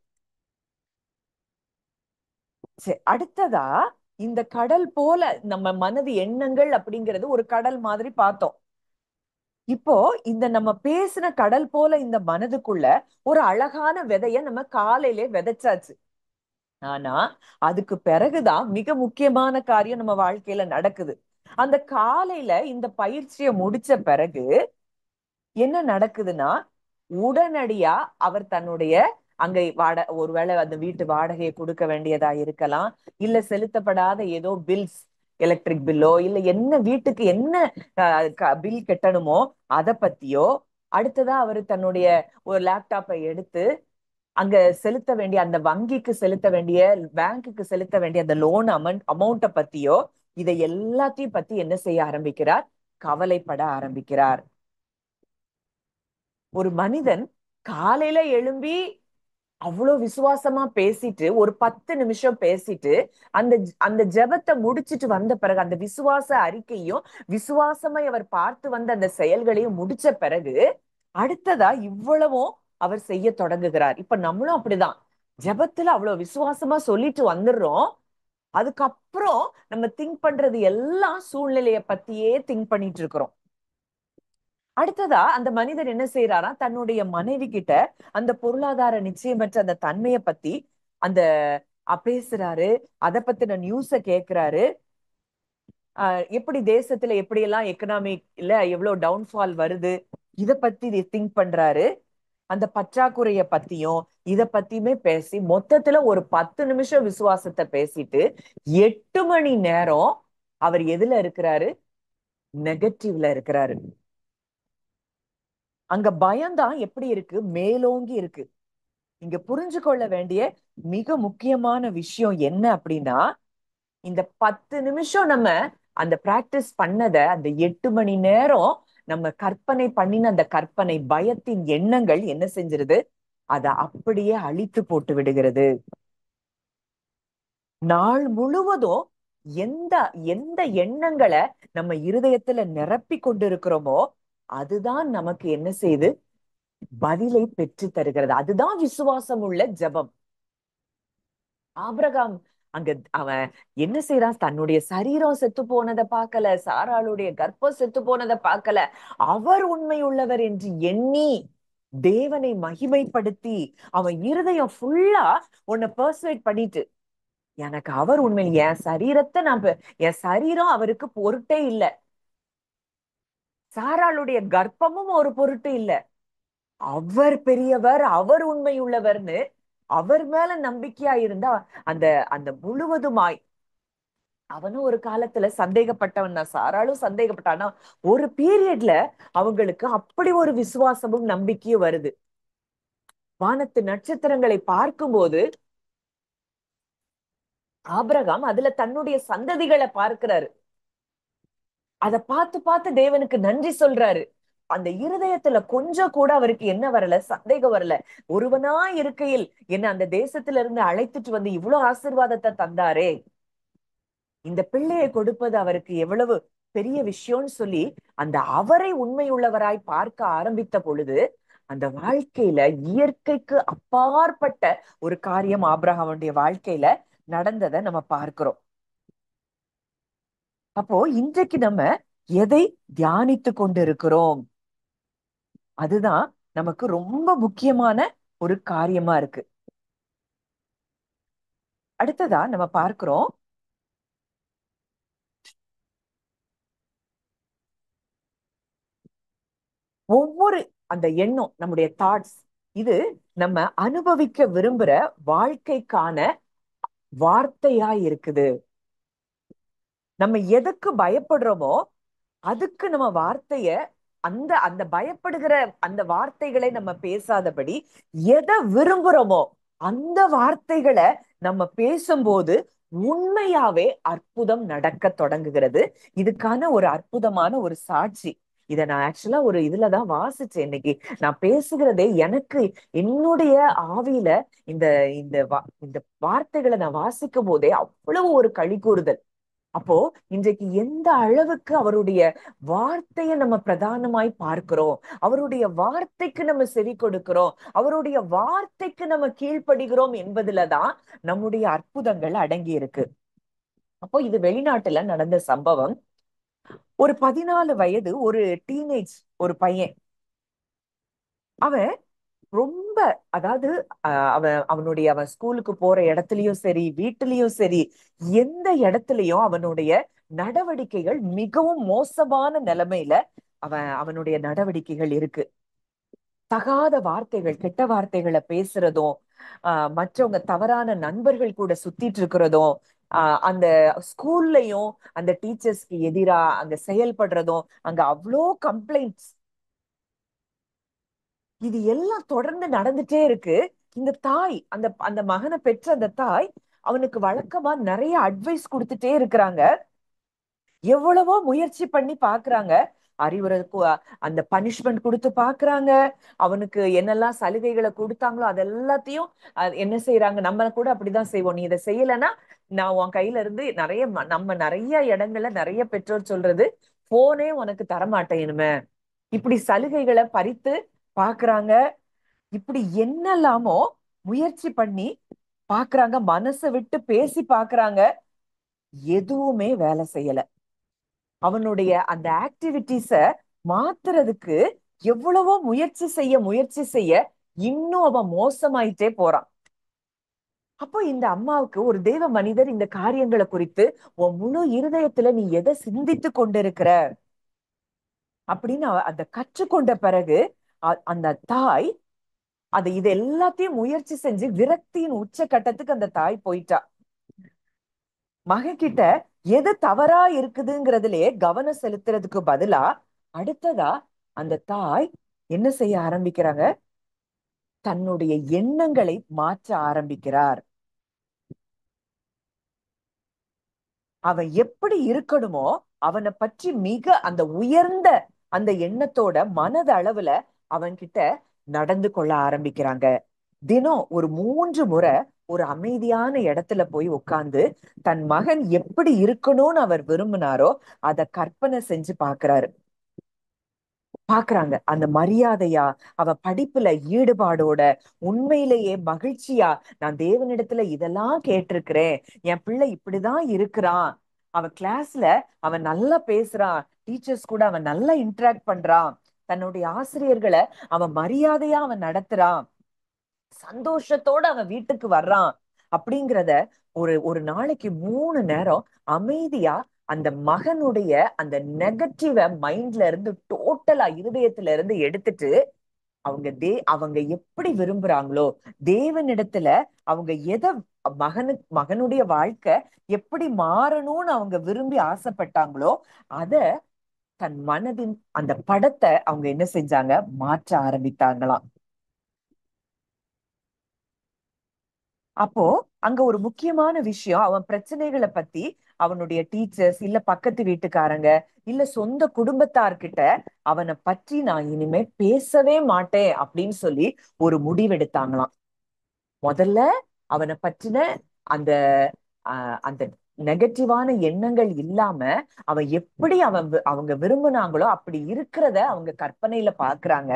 சரி, அடுத்ததா இந்த கடல் போல நம்ம மனது எண்ணங்கள் அப்படிங்கிறது ஒரு கடல் மாதிரி பார்த்தோம். இப்போ இந்த நம்ம பேசின கடல் போல இந்த மனதுக்குள்ள ஒரு அழகான விதைய நம்ம காலையிலே விதைச்சாச்சு. ஆனா அதுக்கு பிறகுதான் மிக முக்கியமான காரியம் நம்ம வாழ்க்கையில நடக்குது. அந்த காலையில இந்த பயிற்சியை முடிச்ச பிறகு என்ன நடக்குதுன்னா, உடனடியா அவர் தன்னுடைய அங்க ஒருவேளை அந்த வீட்டு வாடகையை கொடுக்க வேண்டியதா இருக்கலாம், இல்ல செலுத்தப்படாத ஏதோ பில்ஸ், எலக்ட்ரிக் பில்லோ இல்ல என்ன வீட்டுக்கு என்ன பில் கட்டணுமோ அதை பத்தியோ, அடுத்ததா அவர் தன்னுடைய ஒரு லேப்டாப்பை எடுத்து அங்க செலுத்த வேண்டிய அந்த வங்கிக்கு செலுத்த வேண்டிய, பேங்க்குக்கு செலுத்த வேண்டிய அந்த லோன் அமௌண்ட்டை பத்தியோ, இதை எல்லாத்தையும் பத்தி என்ன செய்ய ஆரம்பிக்கிறார், கவலைப்பட ஆரம்பிக்கிறார். ஒரு மனிதன் காலையில எழும்பி அவ்வளவு விசுவாசமா பேசிட்டு ஒரு 10 நிமிஷம் பேசிட்டு அந்த அந்த ஜெபத்தை முடிச்சிட்டு வந்த பிறகு, அந்த விசுவாச அறிக்கையும் விசுவாசமா அவர் பார்த்து வந்த அந்த செயல்களையும் முடிச்ச பிறகு அடுத்ததா இவ்வளவும் அவர் செய்ய தொடங்குகிறார். இப்ப நம்மளும் அப்படிதான், ஜெபத்துல அவ்வளவு விசுவாசமா சொல்லிட்டு வந்துடுறோம். அதுக்கப்புறம் நம்ம திங்க் பண்றது எல்லாம் சூழ்நிலைய பத்தியே திங்க் பண்ணிட்டு இருக்கிறோம். அடுத்ததா அந்த மனிதர் என்ன செய்யறாரா, தன்னுடைய மனைவி கிட்ட அந்த பொருளாதார நிச்சயமற்ற அந்த தன்மையை பத்தி அந்த பேசுறாரு. அதை பத்தின நியூஸ கேட்கிறாரு. எப்படி தேசத்துல எப்படி எல்லாம் எக்கனாமிக்ல எவ்வளவு டவுன்ஃபால் வருது, இத பத்தி திங்க் பண்றாரு. அந்த பற்றாக்குறைய பத்தியும் இத பத்தியுமே பேசி மொத்தத்துல ஒரு 10 நிமிஷம் விசுவாசத்தை பேசிட்டு 8 மணி நேரம் அவர் எதுல இருக்கிறாரு, நெகட்டிவ்ல இருக்கிறாரு. அங்க பயம்தான் எப்படி இருக்கு, மேலோங்கி இருக்கு. இங்க புரிஞ்சு கொள்ள வேண்டிய மிக முக்கியமான விஷயம் என்ன அப்படின்னா, இந்த 10 நிமிஷம் நம்ம அந்த பிராக்டிஸ் பண்ணத அந்த 8 மணி நேரம் நம்ம கற்பனை பண்ணின அந்த கற்பனை பயத்தின் எண்ணங்கள் என்ன செஞ்சிருது, அதை அப்படியே அழித்து போட்டு விடுகிறது. நாள் முழுவதும் எந்த எந்த எண்ணங்களை நம்ம இருதயத்துல நிரப்பி கொண்டு இருக்கிறோமோ அதுதான் நமக்கு என்ன செய்யுது, பதிலை பெற்று தருகிறது. அதுதான் விசுவாசம் உள்ள ஜெபம். ஆபிரகாம் அங்க அவன் என்ன செய்யறான், தன்னுடைய சரீரம் செத்து போனதை பார்க்கல, சாராளுடைய கர்ப்பம் செத்து போனதை பார்க்கல, அவர் உண்மை உள்ளவர் என்று எண்ணி தேவனை மகிமைப்படுத்தி அவன் இருதயம் ஃபுல்லா உன்னை பர்சுவேட் பண்ணிட்டு, எனக்கு அவர் உண்மையில் என் சரீரத்தை என் சரீரம் அவருக்கு பொருட்டே இல்ல, சாராளுடைய கர்ப்பமும் ஒரு பொருட்டு இல்ல, அவர் பெரியவர், அவர் உண்மை உள்ளவர்னு அவர் மேல நம்பிக்கையா இருந்தா அந்த அந்த முழுவதுமாய். அவனும் ஒரு காலத்துல சந்தேகப்பட்டவன் தான், சாராளும் சந்தேகப்பட்டானா ஒரு பீரியட்ல அவங்களுக்கு அப்படி ஒரு விசுவாசமும் நம்பிக்கையும் வருது. வானத்து நட்சத்திரங்களை பார்க்கும்போது ஆபிரகாம் அதுல தன்னுடைய சந்ததிகளை பார்க்கிறாரு. அதை பார்த்து பார்த்து தேவனுக்கு நன்றி சொல்றாரு. அந்த இருதயத்துல கொஞ்சம் கூட அவருக்கு என்ன வரல, சந்தேகம் வரல. ஒருவனா இருக்கையில் என்ன அந்த தேசத்துல இருந்து அழைத்துட்டு வந்து இவ்வளவு ஆசீர்வாதத்தை தந்தாரே, இந்த பிள்ளையை கொடுப்பது அவருக்கு எவ்வளவு பெரிய விஷயம்னு சொல்லி அந்த அவரை உண்மையுள்ளவராய் பார்க்க ஆரம்பித்த பொழுது அந்த வாழ்க்கையில இயற்கைக்கு அப்பாற்பட்ட ஒரு காரியம் ஆபிரகாமுடைய வாழ்க்கையில நடந்ததை நம்ம பார்க்கிறோம். அப்போ இன்றைக்கு நம்ம எதை தியானித்து கொண்டு இருக்கிறோம்? அதுதான் நமக்கு ரொம்ப முக்கியமான ஒரு காரியமா இருக்கு. அடுத்ததா நம்ம பார்க்கிறோம், ஒவ்வொரு அந்த எண்ணம், நம்முடைய தாட்ஸ், இது நம்ம அனுபவிக்க விரும்புற வாழ்க்கைக்கான வார்த்தையா இருக்குது. நம்ம எதுக்கு பயப்படுறோமோ அதுக்கு நம்ம வார்த்தைய, அந்த அந்த பயப்படுகிற அந்த வார்த்தைகளை நம்ம பேசாதபடி எதை விரும்புறோமோ அந்த வார்த்தைகளை நம்ம பேசும்போது உண்மையாவே அற்புதம் நடக்க தொடங்குகிறது. இதுக்கான ஒரு அற்புதமான ஒரு சாட்சி. இதை நான் ஆக்சுவலா ஒரு இதுலதான் வாசிச்சேன். இன்னைக்கு நான் பேசுகிறதே எனக்கு என்னுடைய ஆவியில இந்த இந்த இந்த வார்த்தைகளை நான் வாசிக்கும் போதே அவ்வளவு ஒரு களி கூறுதல். அப்போ இன்றைக்கு எந்த அளவுக்கு அவருடைய வார்த்தையை நம்ம பிரதானமாய் பார்க்கிறோம், அவருடைய வார்த்தைக்கு நம்ம செவி கொடுக்கிறோம், அவருடைய வார்த்தைக்கு நம்ம கீழ்ப்படுகிறோம் என்பதுலதான் நம்முடைய அற்புதங்கள் அடங்கி இருக்கு. அப்போ இது வெளிநாட்டுல நடந்த சம்பவம். ஒரு 14 வயது ஒரு டீனேஜ் ஒரு பையன். அவன் ரொம்ப, அதாவது அவன் ஸ்கூலுக்கு போற இடத்துலயும் சரி, வீட்டுலயும் சரி, எந்த இடத்துலயும் அவனுடைய நடவடிக்கைகள் மிகவும் மோசமான நிலைமையில அவனுடைய நடவடிக்கைகள் இருக்கு. தகாத வார்த்தைகள், கெட்ட வார்த்தைகளை பேசுறதும், மற்றவங்க தவறான நண்பர்கள் கூட சுத்திட்டு இருக்கிறதும், அந்த ஸ்கூல்லயும் அந்த டீச்சர்ஸ்க்கு எதிரா அங்க செயல்படுறதும், அங்க அவ்வளோ கம்ப்ளைண்ட்ஸ், இது எல்லாம் தொடர்ந்து நடந்துட்டே இருக்கு. இந்த தாய், அந்த அந்த மகனை பெற்ற அந்த தாய் அவனுக்கு வழக்கமா நிறைய அட்வைஸ் கொடுத்துட்டே இருக்கிறாங்க. எவ்வளவோ முயற்சி பண்ணி பாக்குறாங்க. அறிவுரை அந்த பனிஷ்மெண்ட் கொடுத்து பாக்குறாங்க. அவனுக்கு என்னெல்லாம் சலுகைகளை கொடுத்தாங்களோ அதெல்லாத்தையும் என்ன செய்யறாங்க, நம்ம கூட அப்படிதான் செய்வோம். நீ இதை செய்யலைன்னா நான் உன் கையில இருந்து நிறைய நம்ம நிறைய இடங்கள்ல நிறைய பெற்றோர் சொல்றது, போனே உனக்கு தரமாட்டேன் இனிமே. இப்படி சலுகைகளை பறித்து பாக்குறாங்க. இப்படி என்னெல்லாமோ முயற்சி பண்ணி பாக்குறாங்க, மனசை விட்டு பேசி பாக்குறாங்க. எதுவுமே வேலை செய்யல. அவனுடைய அந்த ஆக்டிவிட்டிஸ மாத்துறதுக்கு எவ்வளவோ முயற்சி செய்ய இன்னும் அவன் மோசமாயிட்டே போறான். அப்போ இந்த அம்மாவுக்கு ஒரு தேவ மனிதர் இந்த காரியங்களை குறித்து, உன் முழு இருதயத்துல நீ எதை சிந்தித்து கொண்டிருக்கிற அப்படின்னு அதை கற்றுக்கொண்ட பிறகு அந்த தாய் இது எல்லாத்தையும் முயற்சி செஞ்சு விரக்தியின் உச்சகட்டத்துக்கு அந்த தாய் போயிட்டா. மகன் கிட்ட எது தவறா இருக்குதுங்கிறதுலயே கவனம் செலுத்துறதுக்கு பதிலா அடுத்ததா அந்த தாய் என்ன செய்ய ஆரம்பிக்கிறாங்க, தன்னுடைய எண்ணங்களை மாற்ற ஆரம்பிக்கிறார். அவன் எப்படி இருக்கணுமோ அவனை பற்றி மிக அந்த உயர்ந்த அந்த எண்ணத்தோட மனது அளவுல அவன்கிட்ட நடந்து கொள்ள ஆரம்பிக்கிறாங்க. தினம் ஒரு 3 முறை ஒரு அமைதியான இடத்துல போய் உட்கார்ந்து தன் மகன் எப்படி இருக்கணும்னு அவர் விரும்பினாரோ அதை கற்பனை செஞ்சு பாக்குறாங்க. அந்த மரியாதையா, அவ படிப்புல ஈடுபாடோட, உண்மையிலேயே மகிழ்ச்சியா, நான் தேவனிடத்துல இதெல்லாம் கேட்டிருக்கிறேன், என் பிள்ளை இப்படிதான் இருக்கிறான், அவன் கிளாஸ்ல அவன் நல்லா பேசுறான், டீச்சர்ஸ் கூட அவன் நல்லா இன்டராக்ட் பண்றான், தன்னுடைய ஆசிரியர்களை அவன் மரியாதையா அவன் நடத்துறான், சந்தோஷத்தோட அவன் வீட்டுக்கு வர்றான் அப்படிங்கிறத ஒரு ஒரு நாளைக்கு 3 நேரம் அமைதியா அந்த மகனுடைய அந்த நெகட்டிவ மைண்ட்ல இருந்து டோட்டலா இருதயத்துல இருந்து எடுத்துட்டு, அவங்க எப்படி விரும்புறாங்களோ, தேவனிடத்துல அவங்க எதை, மகனுடைய வாழ்க்கை எப்படி மாறணும்னு அவங்க விரும்பி ஆசைப்பட்டாங்களோ அத தன் மனதின் அந்த படத்தை அவங்க என்ன செஞ்சாங்க, மாற்ற ஆரம்பித்தாங்களாம். அப்போ அங்க ஒரு முக்கியமான விஷயம், அவன் பிரச்சனைகளை பத்தி அவனுடைய டீச்சர்ஸ் இல்ல பக்கத்து வீட்டுக்காரங்க இல்ல சொந்த குடும்பத்தார்கிட்ட அவனை பற்றி நான் இனிமே பேசவே மாட்டேன் அப்படின்னு சொல்லி ஒரு முடிவெடுத்தாங்களாம். முதல்ல அவனை பற்றின அந்த அந்த நெகட்டிவான எண்ணங்கள் இல்லாம அவன் எப்படி அவங்க விரும்புனாங்களோ அப்படி இருக்கிறத அவங்க கற்பனையில பாக்குறாங்க.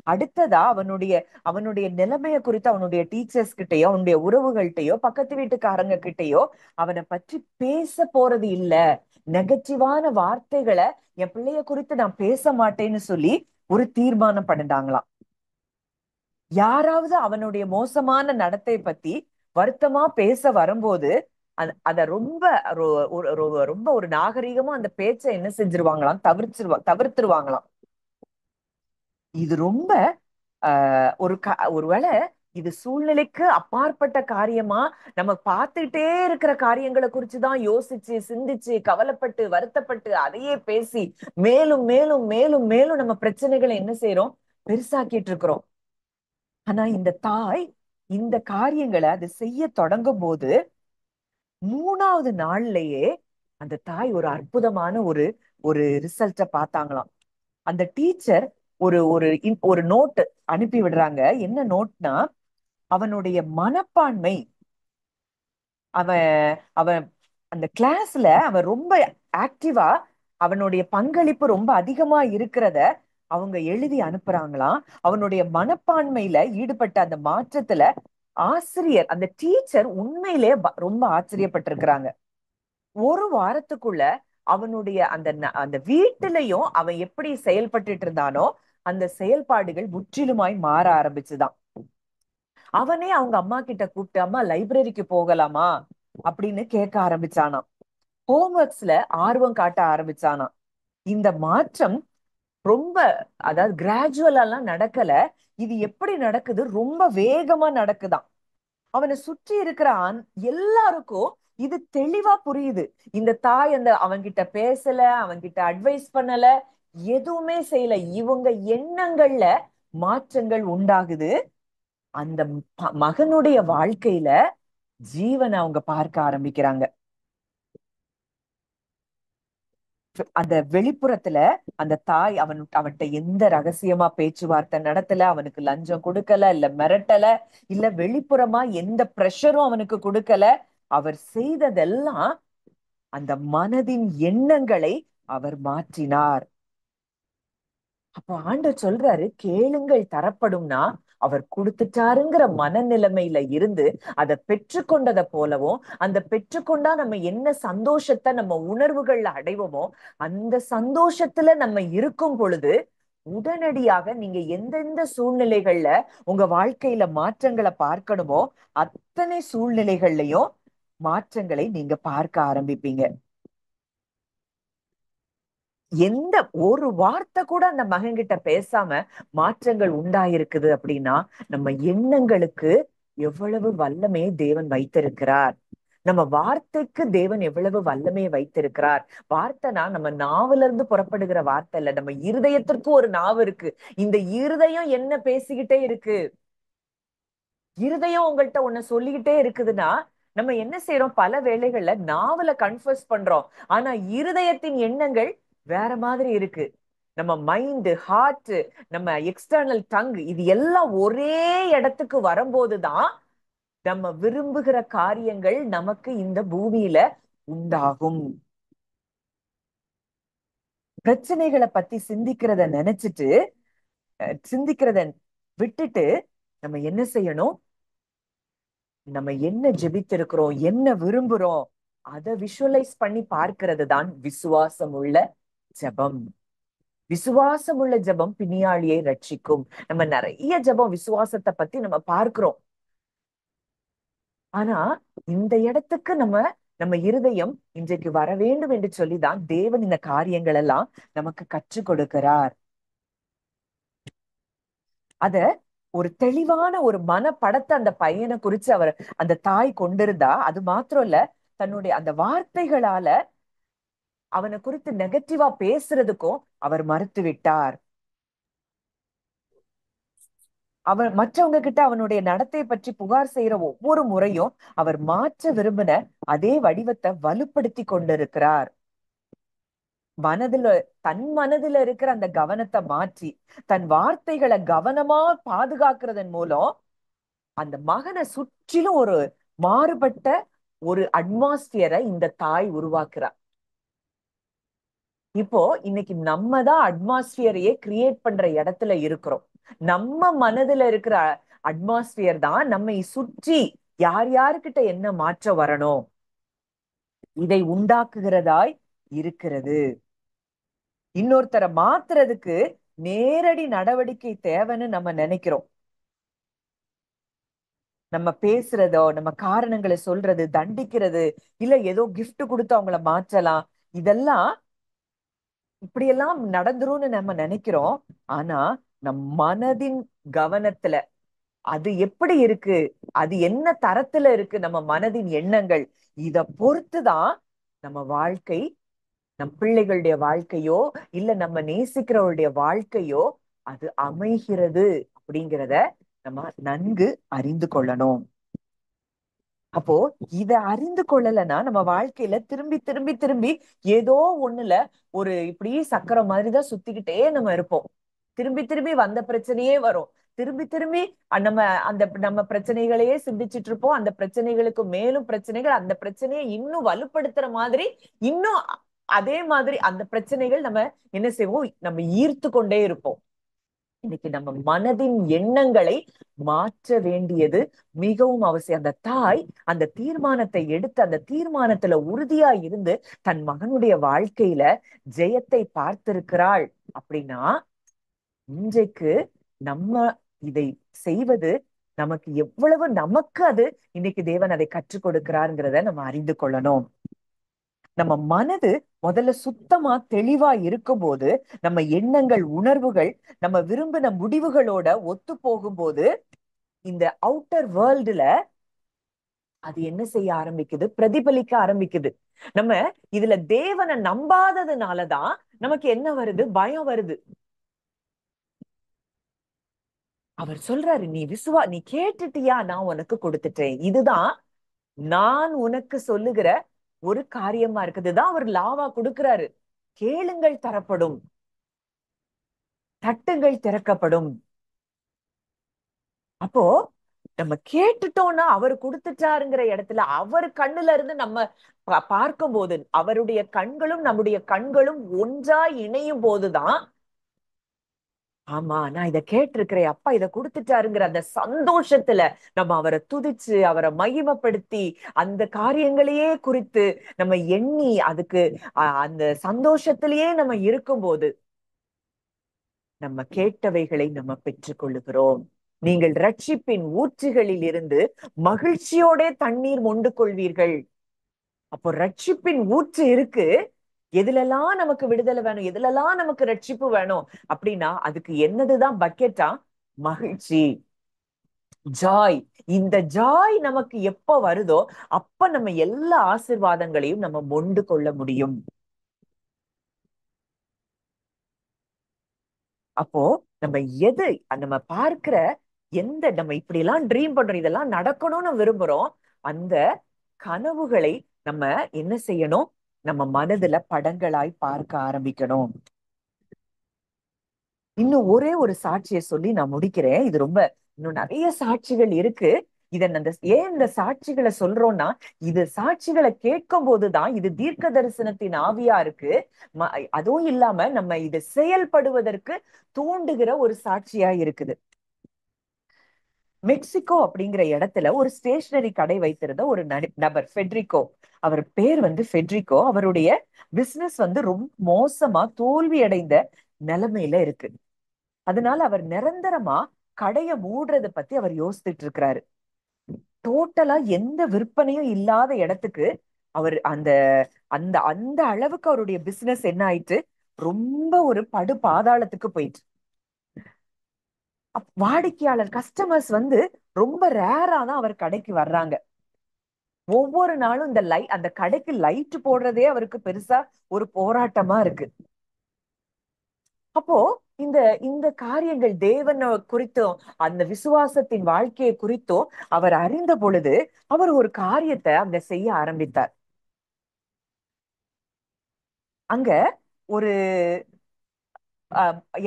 அடுத்ததா அவனுடைய அவனுடைய நிலைமைய குறித்து அவனுடைய டீச்சர்ஸ் கிட்டயோ அவனுடைய உறவுகள்கிட்டயோ பக்கத்து வீட்டுக்காரங்க கிட்டயோ அவனை பற்றி பேச போறது இல்ல. நெகட்டிவான வார்த்தைகளை என் பிள்ளைய குறித்து நான் பேச மாட்டேன்னு சொல்லி ஒரு தீர்மானம் பண்ணிட்டாங்களாம். யாராவது அவனுடைய மோசமான நடத்தை பத்தி வருத்தமா பேச வரும்போது அத ரொம்ப ரொம்ப ஒரு நாகரீகமா அந்த பேச்சை என்ன செஞ்சிருவாங்களாம், தவிர்த்துருவாங்களாம். இது ரொம்ப ஒருவேளை இது சூழ்நிலைக்கு அப்பாற்பட்ட காரியமா, நம்ம பார்த்துட்டே இருக்கிற காரியங்களை குறிச்சுதான் யோசிச்சு சிந்திச்சு கவலைப்பட்டு வருத்தப்பட்டு அதையே பேசி மேலும் மேலும் மேலும் மேலும் நம்ம பிரச்சனைகளை என்ன செய்யறோம், பெருசாக்கிட்டு இருக்கிறோம். ஆனா இந்த தாய் இந்த காரியங்களை அது செய்ய தொடங்கும் போது 3வது நாள்லயே அந்த தாய் ஒரு அற்புதமான ஒரு ஒரு ரிசல்ட்ட பார்த்தாங்களாம். அந்த டீச்சர் ஒரு ஒரு ஒரு நோட் அனுப்பி விடுறாங்க. என்ன நோட்னா, அவனுடைய மனப்பான்மை, அவன் அவன் அந்த கிளாஸ்ல அவன் ரொம்ப ஆக்டிவா அவனுடைய பங்களிப்பு ரொம்ப அதிகமா இருக்கிறத அவங்க எழுதி அனுப்புறாங்களாம். அவனுடைய மனப்பான்மையில ஈடுபட்ட அந்த மாற்றத்துல ஆசிரியர் அந்த டீச்சர் உண்மையிலே ரொம்ப ஆச்சரியப்பட்டிருக்கிறாங்க. ஒரு வாரத்துக்குள்ள அவனுடைய அந்த வீட்டிலையும் அவன் எப்படி செயல்பட்டுட்டு இருந்தானோ அந்த செயல்பாடுகள் முற்றிலுமாய் மாற ஆரம்பிச்சுதான். அவனே அவங்க அம்மா கிட்ட கூப்பிட்டு, அம்மா லைப்ரரிக்கு போகலாமா அப்படின்னு கேட்க ஆரம்பிச்சானாம். ஹோம்ஒர்க்ஸ்ல ஆர்வம் காட்ட ஆரம்பிச்சானாம். இந்த மாற்றம் ரொம்ப, அதாவது கிராஜுவலாம் நடக்கல. இது எப்படி நடக்குது, ரொம்ப வேகமா நடக்குதாம். அவனை சுற்றி இருக்கிற எல்லாருக்கும் இது தெளிவா புரியுது. இந்த தாய் அவன்கிட்ட பேசல, அவன்கிட்ட அட்வைஸ் பண்ணல, எதுவுமே செய்யல. இவங்க எண்ணங்கள்ல மாற்றங்கள் உண்டாகுது. அந்த மகனுடைய வாழ்க்கையில ஜீவனை அவங்க பார்க்க ஆரம்பிக்கிறாங்க. அந்த வெளிப்புறத்துல அந்த தாய் அவன்கிட்ட எந்த ரகசியமா பேச்சுவார்த்தை நடத்தல, அவனுக்கு லஞ்சம் கொடுக்கல, இல்ல மிரட்டல, இல்ல வெளிப்புறமா எந்த பிரஷரும் அவனுக்கு கொடுக்கல. அவர் செய்ததெல்லாம் அந்த மனதின் எண்ணங்களை அவர் மாற்றினார். அப்போ ஆண்டவர் சொல்றாரு, கேளுங்கள் தரப்படும்னா அவர் கொடுத்துட்டாருங்கிற மனநிலைமையில இருந்து அதை பெற்றுக்கொண்டதை போலவும், அந்த பெற்றுக்கொண்டா நம்ம என்ன சந்தோஷத்தை நம்ம உணர்வுகள்ல அடைவோமோ அந்த சந்தோஷத்துல நம்ம இருக்கும் பொழுது உடனடியாக நீங்க எந்தெந்த சூழ்நிலைகள்ல உங்க வாழ்க்கையில மாற்றங்களை பார்க்கணுமோ அத்தனை சூழ்நிலைகள்லயும் மாற்றங்களை நீங்க பார்க்க ஆரம்பிப்பீங்க. எந்த ஒரு வார்த்தை கூட அந்த மகன் கிட்ட பேசாம மாற்றங்கள் உண்டாயிருக்குது அப்படின்னா நம்ம எண்ணங்களுக்கு எவ்வளவு வல்லமையை தேவன் வைத்திருக்கிறார். நம்ம வார்த்தைக்கு தேவன் எவ்வளவு வல்லமையை வைத்திருக்கிறார். வார்த்தைனா நம்ம நாவுல இருந்து புறப்படுகிற வார்த்தை இல்ல, நம்ம இருதயத்திற்கு ஒரு நாவு இருக்கு. இந்த இருதயம் என்ன பேசிக்கிட்டே இருக்கு, இருதயம் உங்கள்கிட்ட ஒண்ணு சொல்லிக்கிட்டே இருக்குதுன்னா நம்ம என்ன செய்யறோம், பல வேளைகள்ல நாவல கன்ஃபர்ஸ் பண்றோம், ஆனா இருதயத்தின் எண்ணங்கள் வேற மாதிரி இருக்கு. நம்ம மைண்ட், ஹார்ட், நம்ம எக்ஸ்டர்னல் டங் இது எல்லாம் ஒரே இடத்துக்கு வரும்போதுதான் நம்ம விரும்புகிற காரியங்கள் நமக்கு இந்த பூமியில உண்டாகும். பிரச்சனைகளை பத்தி சிந்திக்கிறத விட்டுட்டு நம்ம என்ன செய்யணும், நம்ம என்ன ஜெபித்திருக்கிறோம், என்ன விரும்புறோம், அதை விஷுவலைஸ் பண்ணி பார்க்கிறது தான் விசுவாசம் உள்ள ஜெபம். விசுவாசம் உள்ள ஜெபம் பிணியாளியை ரட்சிக்கும். நம்ம நிறைய ஜெபம் விசுவாசத்தை பத்தி நம்ம பார்க்கிறோம். ஆனா இந்த இடத்துக்கு நம்ம இருதயம் இன்றைக்கு வர வேண்டும் என்று சொல்லிதான் தேவன் இந்த காரியங்கள் எல்லாம் நமக்கு கற்றுக் கொடுக்கிறார். அத ஒரு தெளிவான ஒரு மனப்படத்தை அந்த பையனை குறிச்சு அந்த தாய் கொண்டிருந்தா அது மாத்திரம் இல்ல, தன்னுடைய அந்த வார்த்தைகளால அவனை குறித்து நெகட்டிவா பேசுறதுக்கும் அவர் மறுத்து விட்டார். அவர் மற்றவங்க கிட்ட அவனுடைய நடத்தை பற்றி புகார் செய்யற ஒவ்வொரு முறையும் அவர் மாற்ற விரும்பின அதே வடிவத்தை வலுப்படுத்தி கொண்டிருக்கிறார். தன் மனதுல இருக்கிற அந்த கவனத்தை மாற்றி தன் வார்த்தைகளை கவனமா பாதுகாக்கிறதன் மூலம் அந்த மகனை சுற்றிலும் ஒரு மாறுபட்ட ஒரு அட்மாஸ்பியரை இந்த தாய் உருவாக்குறா. இப்போ இன்னைக்கு நம்ம தான் அட்மாஸ்பியரையே கிரியேட் பண்ற இடத்துல இருக்கிறோம். நம்ம மனதுல இருக்கிற அட்மாஸ்பியர் தான் நம்மை சுற்றி யார் யாருக்கிட்ட என்ன மாற்றம் வரணும் இதை உண்டாக்குகிறதாய் இருக்கிறது. இன்னொருத்தரை மாத்துறதுக்கு நேரடி நடவடிக்கை தேவைன்னு நம்ம நினைக்கிறோம். நம்ம பேசுறதோ, நம்ம காரணங்களை சொல்றது, தண்டிக்கிறது, இல்ல ஏதோ கிஃப்ட் கொடுத்து அவங்கள மாற்றலாம், இதெல்லாம் இப்படியெல்லாம் நடந்துரும்னு நம்ம நினைக்கிறோம். ஆனா நம் மனதின் கவனத்துல அது எப்படி இருக்கு, அது என்ன தரத்துல இருக்கு, நம்ம மனதின் எண்ணங்கள், இத பொறுத்துதான் நம்ம வாழ்க்கை, நம் பிள்ளைகளுடைய வாழ்க்கையோ இல்ல நம்ம நேசிக்கிறவருடைய வாழ்க்கையோ அது அமைகிறது அப்படிங்கிறத நம்ம நன்கு அறிந்து கொள்ளணும். அப்போ இத அறிந்து கொள்ளலைன்னா நம்ம வாழ்க்கையில திரும்பி திரும்பி திரும்பி ஏதோ ஒண்ணுல ஒரு இப்படி சக்கரம் மாதிரிதான் சுத்திக்கிட்டே நம்ம இருப்போம். திரும்பி திரும்பி வந்த பிரச்சனையே வரும். திரும்பி திரும்பி நம்ம நம்ம பிரச்சனைகளையே சிந்திச்சுட்டு இருப்போம். அந்த பிரச்சனைகளுக்கு மேலும் பிரச்சனைகள், அந்த பிரச்சனையை இன்னும் வலுப்படுத்துற மாதிரி இன்னும் அதே மாதிரி அந்த பிரச்சனைகள் நம்ம என்ன செய்வோம், நம்ம ஈர்த்து கொண்டே இருப்போம். இன்னைக்கு நம்ம மனதின் எண்ணங்களை மாற்ற வேண்டியது மிகவும் அவசியம். அந்த தாய் அந்த தீர்மானத்தை எடுத்து அந்த தீர்மானத்துல உறுதியா இருந்து தன் மகனுடைய வாழ்க்கையில ஜெயத்தை பார்த்திருக்கிறாள் அப்படின்னா, இன்றைக்கு நம்ம இதை செய்வது நமக்கு எவ்வளவு, நமக்கு அது இன்னைக்கு தேவன் அதை கற்றுக் கொடுக்கிறாருங்கிறத நம்ம அறிந்து கொள்ளணும். நம்ம மனது முதல்ல சுத்தமா தெளிவா இருக்கும்போது, நம்ம எண்ணங்கள், உணர்வுகள் நம்ம விரும்பின முடிவுகளோட ஒத்து போகும்போது இந்த அவுட்டர் வேர்ல்டுல அது என்ன செய்ய ஆரம்பிக்குது, பிரதிபலிக்க ஆரம்பிக்குது. நம்ம இதுல தேவனை நம்பாததுனாலதான் நமக்கு என்ன வருது, பயம் வருது. அவர் சொல்றாரு, நீ கேட்டுட்டியா, நான் உனக்கு கொடுத்துட்டேன். இதுதான் நான் உனக்கு சொல்லுகிற ஒரு காரியமா இருக்குதுதான் அவர் லாவா கொடுக்கிறாரு. கேளுங்கள் தரப்படும், தட்டுங்கள் திறக்கப்படும். அப்போ நம்ம கேட்டுட்டோம்னா அவர் கொடுத்துட்டாருங்கிற இடத்துல அவர் கண்ணுல இருந்து நம்ம பார்க்கும் போது, அவருடைய கண்களும் நம்முடைய கண்களும் ஒன்றா இணையும் போதுதான், ஆமா நான் இதை கேட்டிருக்கிறேன், அப்பா இதை கொடுத்துட்டாருங்கிற அந்த சந்தோஷத்துல நம்ம அவரை துதிச்சு அவரை மகிமைப்படுத்தி அந்த காரியங்களையே குறித்து நம்ம எண்ணி அதுக்கு அந்த சந்தோஷத்திலேயே நம்ம இருக்கும்போது நம்ம கேட்டவைகளை நம்ம பெற்றுக் கொள்ளுகிறோம். நீங்கள் ரட்சிப்பின் ஊற்றுகளில் இருந்து மகிழ்ச்சியோட தண்ணீர் மொண்டு கொள்வீர்கள். அப்போ ரட்சிப்பின் ஊற்று இருக்கு. எதுலெல்லாம் நமக்கு விடுதலை வேணும், எதுலெல்லாம் நமக்கு ரட்சிப்பு வேணும் அப்படின்னா அதுக்கு என்னதுதான் பக்கெட்டா, மகிழ்ச்சி, ஜாய். இந்த ஜாய் நமக்கு எப்ப வருதோ அப்ப நம்ம எல்லா ஆசீர்வாதங்களையும் நம்ம மொண்டு கொள்ள முடியும். அப்போ நம்ம எது நம்ம பார்க்கிற எந்த, நம்ம இப்படி எல்லாம் ட்ரீம் பண்றோம், இதெல்லாம் நடக்கணும்னு விரும்புறோம், அந்த கனவுகளை நம்ம என்ன செய்யணும், நம்ம மனதுல படங்களாய் பார்க்க ஆரம்பிக்கணும். இன்னும் ஒரே ஒரு சாட்சியை சொல்லி நான் முடிக்கிறேன். இது ரொம்ப இன்னும் நிறைய சாட்சிகள் இருக்கு. ஏன் இந்த சாட்சிகளை சொல்றோம்னா, இது சாட்சிகளை கேட்கும் போதுதான் இது தீர்க்க தரிசனத்தின் ஆவியா இருக்கு. அதுவும் இல்லாம நம்ம இது செயல்படுவதற்கு தூண்டுகிற ஒரு சாட்சியா இருக்குது. மெக்சிகோ அப்படிங்கிற இடத்துல ஒரு ஸ்டேஷனரி கடை வைத்திருந்த ஒரு நபர் ஃபெட்ரிகோ. அவர் பேர் ஃபெட்ரிகோ. அவருடைய பிசினஸ் ரொம்ப மோசமா தோல்வி அடைந்த நிலைமையில இருக்கு. அதனால அவர் நிரந்தரமா கடைய மூடுறத பத்தி அவர் யோசிச்சுட்டு இருக்கிறாரு. டோட்டலா எந்த விற்பனையும் இல்லாத இடத்துக்கு அவர் அந்த அந்த அந்த அளவுக்கு அவருடைய பிசினஸ் என்ன ஆயிட்டு, ரொம்ப ஒரு படு பாதாளத்துக்கு போயிட்டு, வாடிக்கையாளர் கஸ்டமர்ஸ் ரொம்ப ரேரா தான் அவர் கடைக்கு வர்றாங்க. ஒவ்வொரு நாளும் அந்த கடைக்கு லைட் போடுறதே அவருக்கு பெருசா ஒரு போராட்டமா இருக்கு. அப்போ இந்த இந்த காரியங்கள் தேவன் குறித்தும் அந்த விசுவாசத்தின் வாழ்க்கையை குறித்தும் அவர் அறிந்த பொழுது அவர் ஒரு காரியத்தை அங்க செய்ய ஆரம்பித்தார். அங்க ஒரு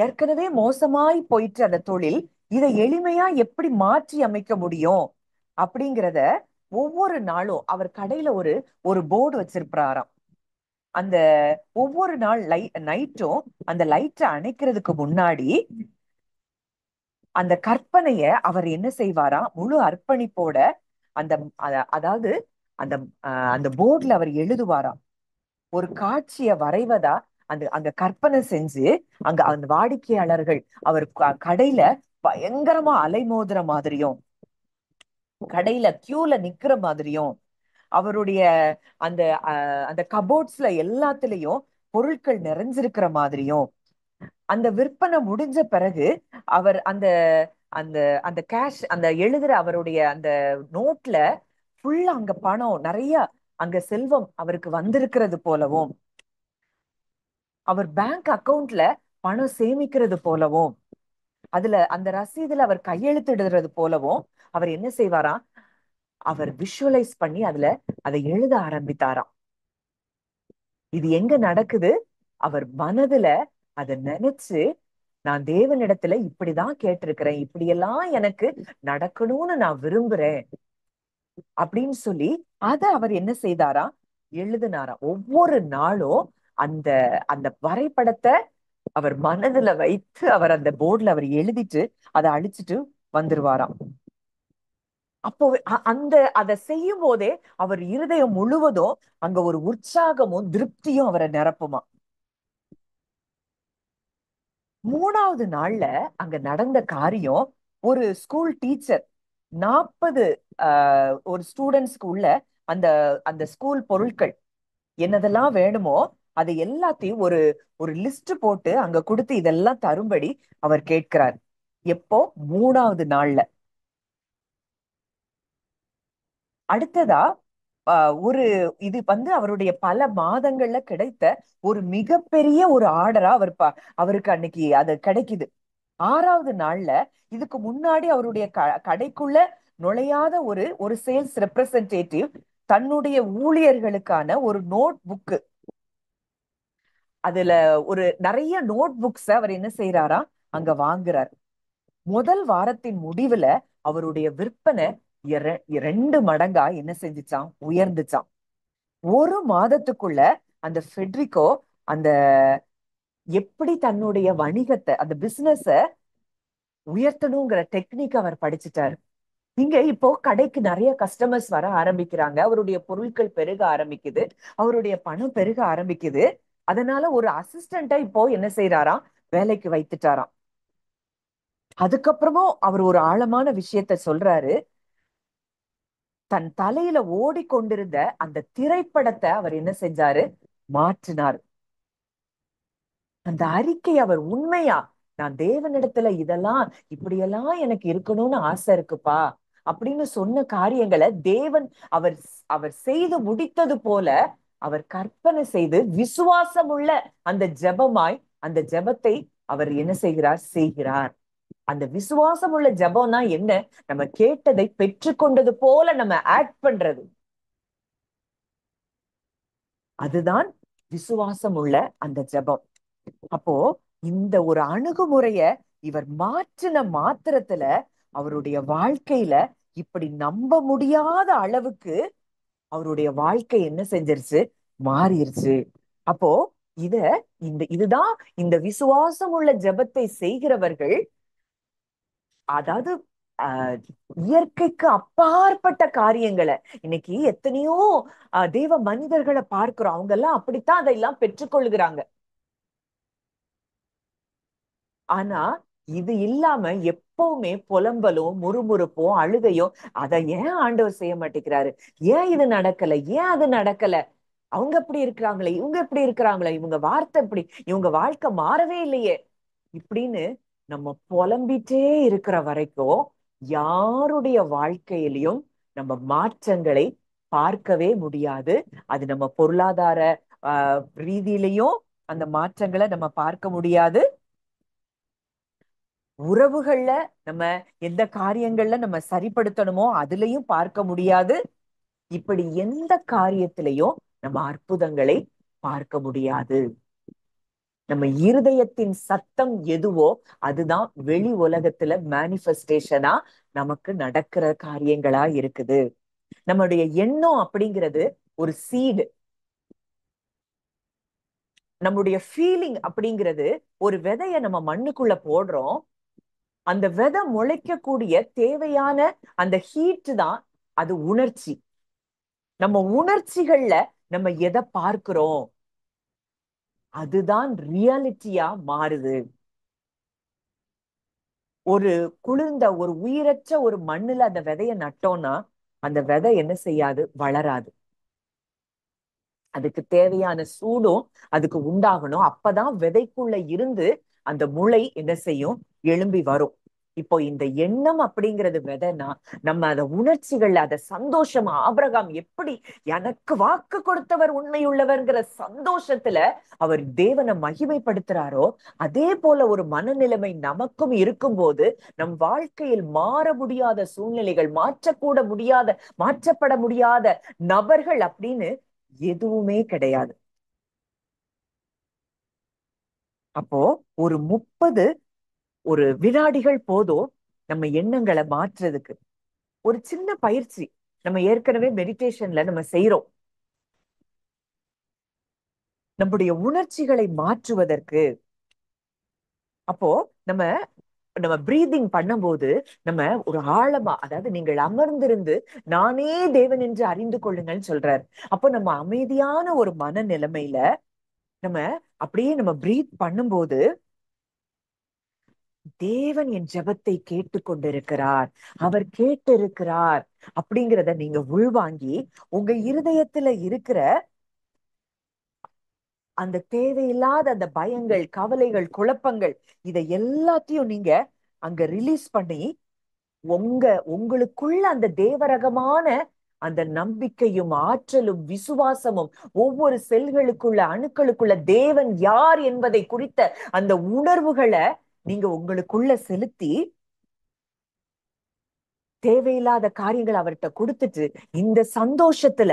ஏற்கனவே மோசமாய் போயிட்டு அந்த தொழில், இதை எளிமையா எப்படி மாற்றி அமைக்க முடியும் அப்படிங்கிறத ஒவ்வொரு நாளும் அவர் கடையில ஒரு ஒரு போர்டு வச்சிருப்பாராம். அந்த ஒவ்வொரு நாள் நைட்டும் அந்த லைட்டை அணைக்கிறதுக்கு முன்னாடி அந்த கற்பனைய அவர் என்ன செய்வாராம், முழு அர்ப்பணிப்போட அந்த அதாவது அந்த அந்த போர்டுல அவர் எழுதுவாராம். ஒரு காட்சிய வரைவதா அந்த அங்க கற்பனை செஞ்சு, அங்க அந்த வாடிக்கையாளர்கள் அவர் கடையில பயங்கரமா அலைமோதுற மாதிரியும், கடையில கியூல நிக்கிற மாதிரியும், அவருடைய அந்த அந்த கபோர்ட்ஸ்ல எல்லாத்துலயும் பொருட்கள் நிறைஞ்சிருக்கிற மாதிரியும், அந்த விற்பனை முடிஞ்ச பிறகு அவர் அந்த அந்த அந்த கேஷ் அந்த எழுதுற அவருடைய அந்த நோட்ல ஃபுல்லா அங்க பணம் நிறைய, அங்க செல்வம் அவருக்கு வந்திருக்கிறது போலவும், அவர் பேங்க் அக்கவுண்ட்ல பணம் சேமிக்கிறது போலவும், அதுல அந்த ரசீதுல அவர் கையெழுத்திடுறது போலவும் அவர் என்ன செய்வாராம், அவர் விஷுவலைஸ் பண்ணி அதுல அதை எழுத ஆரம்பித்தாராம். இது எங்க நடக்குது? அவர் மனதுல அதை நினைச்சு, நான் தேவனிடத்துல இப்படிதான் கேட்டிருக்கிறேன், இப்படியெல்லாம் எனக்கு நடக்கணும்னு நான் விரும்புறேன் அப்படின்னு சொல்லி அத அவர் என்ன செய்தாராம், எழுதினாராம். ஒவ்வொரு நாளும் அந்த அந்த வரைபடத்தை அவர் மனதுல வைத்து அவர் அந்த போர்டுல அவர் எழுதிட்டு அதை அழிச்சிட்டு வந்துருவாராம். அப்போ அந்த அதை செய்யும் போதே அவர் இருதயம் முழுவதும் அங்க ஒரு உற்சாகமும் திருப்தியும் அவரை நிரப்புமா. 3வது நாள்ல அங்க நடந்த காரியம், ஒரு ஸ்கூல் டீச்சர் 40 ஒரு ஸ்டூடெண்ட்ஸ்க்கு உள்ள அந்த அந்த ஸ்கூல் பொருட்கள் என்னதெல்லாம் வேணுமோ அது எல்லாத்தையும் ஒரு ஒரு லிஸ்ட் போட்டு அங்க கொடுத்து இதெல்லாம் தரும்படி அவர் கேட்கிறார். எப்போ? 3வது நாள்ல. அடுத்ததா ஒரு இது அவருடைய பல மாதங்கள்ல கிடைத்த ஒரு மிகப்பெரிய ஒரு ஆர்டரா அவருக்கு அன்னைக்கு அது கிடைக்குது. 6வது நாள்ல இதுக்கு முன்னாடி அவருடைய கடைக்குள்ள நுழையாத ஒரு ஒரு சேல்ஸ் ரெப்ரசன்டேட்டிவ் தன்னுடைய ஊழியர்களுக்கான ஒரு நோட் புக், அதுல ஒரு நிறைய நோட் புக்ஸ் அவர் என்ன செய்யறாரா, அங்க வாங்குறார். முதல் வாரத்தின் முடிவுல அவருடைய விற்பனை 2 மடங்கா என்ன செஞ்சுச்சான், உயர்ந்துச்சான். ஒரு மாதத்துக்குள்ள அந்த ஃபெட்ரிகோ அந்த எப்படி தன்னுடைய வணிகத்தை அந்த பிசினஸ உயர்த்தணுங்கிற டெக்னிக் அவர் படிச்சுட்டாரு. இங்க இப்போ கடைக்கு நிறைய கஸ்டமர்ஸ் வர ஆரம்பிக்கிறாங்க, அவருடைய பொருட்கள் பெருக ஆரம்பிக்குது, அவருடைய பணம் பெருக ஆரம்பிக்குது. அதனால ஒரு அசிஸ்டண்டா இப்போ என்ன செய்யறாராம், வேலைக்கு வைத்துட்டாராம். அதுக்கப்புறமும் அவர் ஒரு ஆழமான விஷயத்த சொல்றாரு. தன் தலையில ஓடிக்கொண்டிருந்த அந்த திரைப்படத்தை அவர் என்ன செஞ்சாரு, மாற்றினார். அந்த அறிக்கை அவர் உண்மையா, நான் தேவனிடத்துல இதெல்லாம் இப்படியெல்லாம் எனக்கு இருக்கணும்னு ஆசை இருக்குப்பா அப்படின்னு சொன்ன காரியங்களை தேவன் அவர் அவர் செய்து முடித்தது போல அவர் கற்பனை செய்து விசுவாசம் உள்ள அந்த ஜெபமாய் அந்த ஜெபத்தை அவர் என்ன செய்கிறார், செய்கிறார். அந்த விசுவாசம் உள்ள ஜெபம்னா என்ன? நம்ம கேட்டதை பெற்றுக்கொண்டது போல நம்ம ஆக்ட் பண்றது, அதுதான் விசுவாசம் உள்ள அந்த ஜெபம். அப்போ இந்த ஒரு அணுகுமுறைய இவர் மாற்றின மாத்திரத்துல அவருடைய வாழ்க்கையில இப்படி நம்ப முடியாத அளவுக்கு அவருடைய வாழ்க்கை என்ன செஞ்சிருச்சு, மாறிடுச்சு. அப்போ இத இதுதான் இந்த விசுவாசம் உள்ள ஜெபத்தை செய்கிறவர்கள், அதாவது ஆஹ் இயற்கைக்கு அப்பாற்பட்ட காரியங்களை, இன்னைக்கு எத்தனையோ தெய்வ மனிதர்களை பார்க்கிறோம், அவங்க எல்லாம் அப்படித்தான் அதெல்லாம் பெற்றுக்கொள்கிறாங்க. ஆனா இது இல்லாம எப்பவுமே புலம்பலும் முறுமுறுப்பும் அழுகையும், அதை ஏன் ஆண்டவர் செய்ய மாட்டேங்கிறாரு, ஏன் இது நடக்கல, ஏன் அது நடக்கல, அவங்க எப்படி இருக்கிறாங்களே, இவங்க எப்படி இருக்கிறாங்களே, இவங்க வார்த்தை இப்படி, இவங்க வாழ்க்கை மாறவே இல்லையே இப்படின்னு நம்ம புலம்பிட்டே இருக்கிற வரைக்கும் யாருடைய வாழ்க்கையிலையும் நம்ம மாற்றங்களை பார்க்கவே முடியாது. அது நம்ம பொருளாதார ரீதியிலையும் அந்த மாற்றங்களை நம்ம பார்க்க முடியாது. உறவுகள்ல நம்ம எந்த காரியங்கள்ல நம்ம சரிப்படுத்தணுமோ அதுலயும் பார்க்க முடியாது. இப்படி எந்த காரியத்திலையும் நம்ம அற்புதங்களை பார்க்க முடியாது. நம்ம இருதயத்தின் சத்தம் எதுவோ அதுதான் வெளி உலகத்துல மேனிஃபெஸ்டேஷனா நமக்கு நடக்கிற காரியங்களா இருக்குது. நம்முடைய எண்ணம் அப்படிங்கிறது ஒரு சீடு. நம்முடைய ஃபீலிங் அப்படிங்கிறது ஒரு விதைய நம்ம மண்ணுக்குள்ள போடுறோம். அந்த விதை முளைக்கக்கூடிய தேவையான அந்த ஹீட் தான் அது உணர்ச்சி. நம்ம உணர்ச்சிகள்ல நம்ம எதை பார்க்கிறோம் அதுதான் ரியாலிட்டியா மாறுது. ஒரு குளிர்ந்த ஒரு உயிரற்ற ஒரு மண்ணுல அந்த விதைய நட்டோம்னா அந்த விதை என்ன செய்யாது, வளராது. அதுக்கு தேவையான சூடும் அதுக்கு உண்டாகணும். அப்பதான் விதைக்குள்ள இருந்து அந்த முளை என்ன செய்யும், எழும்பி வரும். இப்போ இந்த எண்ணம் அப்படிங்கிறது விதைனா நம்ம அத உணர்ச்சிகள்ல அத சந்தோஷமா ஆபிரகாம் எப்படி எனக்கு வாக்கு கொடுத்தவர் உண்மையுள்ளவர்ங்கிற சந்தோஷத்துல அவர் தேவனை மகிமைப்படுத்துறாரோ அதே போல ஒரு மனநிலைமை நமக்கும் இருக்கும்போது நம் வாழ்க்கையில் மாற முடியாத சூழ்நிலைகள், மாற்றக்கூட முடியாத, மாற்றப்பட முடியாத நபர்கள் அப்படின்னு எதுவுமே கிடையாது. அப்போ ஒரு 30 ஒரு வினாடிகள் போதும் நம்ம எண்ணங்களை மாற்றுறதுக்கு. ஒரு சின்ன பயிற்சி நம்ம ஏற்கனவே மெடிடேஷன்ல நம்ம செய்யறோம். நம்முடைய உணர்ச்சிகளை மாற்றுவதற்கு. அப்போ நம்ம நம்ம பிரீதிங் பண்ணும்போது நம்ம ஒரு ஆழமா, அதாவது நீங்கள் அமர்ந்திருந்து நானே தேவன் என்று அறிந்து கொள்ளுங்கள்னு சொல்றாரு. அப்போ நம்ம அமைதியான ஒரு மனநிலைமையில நம்ம அப்படியே நம்ம பிரீத் பண்ணும்போது தேவன் என் ஜெபத்தை கேட்டு கொண்டிருக்கிறார், அவர் கேட்டிருக்கிறார் அப்படிங்கிறத நீங்க உள்வாங்கி உங்க இருதயத்துல இருக்கிற அந்த தேவையில்லாத அந்த பயங்கள், கவலைகள், குழப்பங்கள் இதை எல்லாத்தையும் நீங்க அங்க ரிலீஸ் பண்ணி உங்களுக்குள்ள அந்த தேவரகமான அந்த நம்பிக்கையும் ஆற்றலும் விசுவாசமும் ஒவ்வொரு செல்களுக்குள்ள அணுக்களுக்குள்ள தேவன் யார் என்பதை குறித்த அந்த உணர்வுகளை நீங்க உங்களுக்குள்ள செலுத்தி தேவையில்லாத காரியங்கள் அவர்கிட்ட கொடுத்துட்டு இந்த சந்தோஷத்துல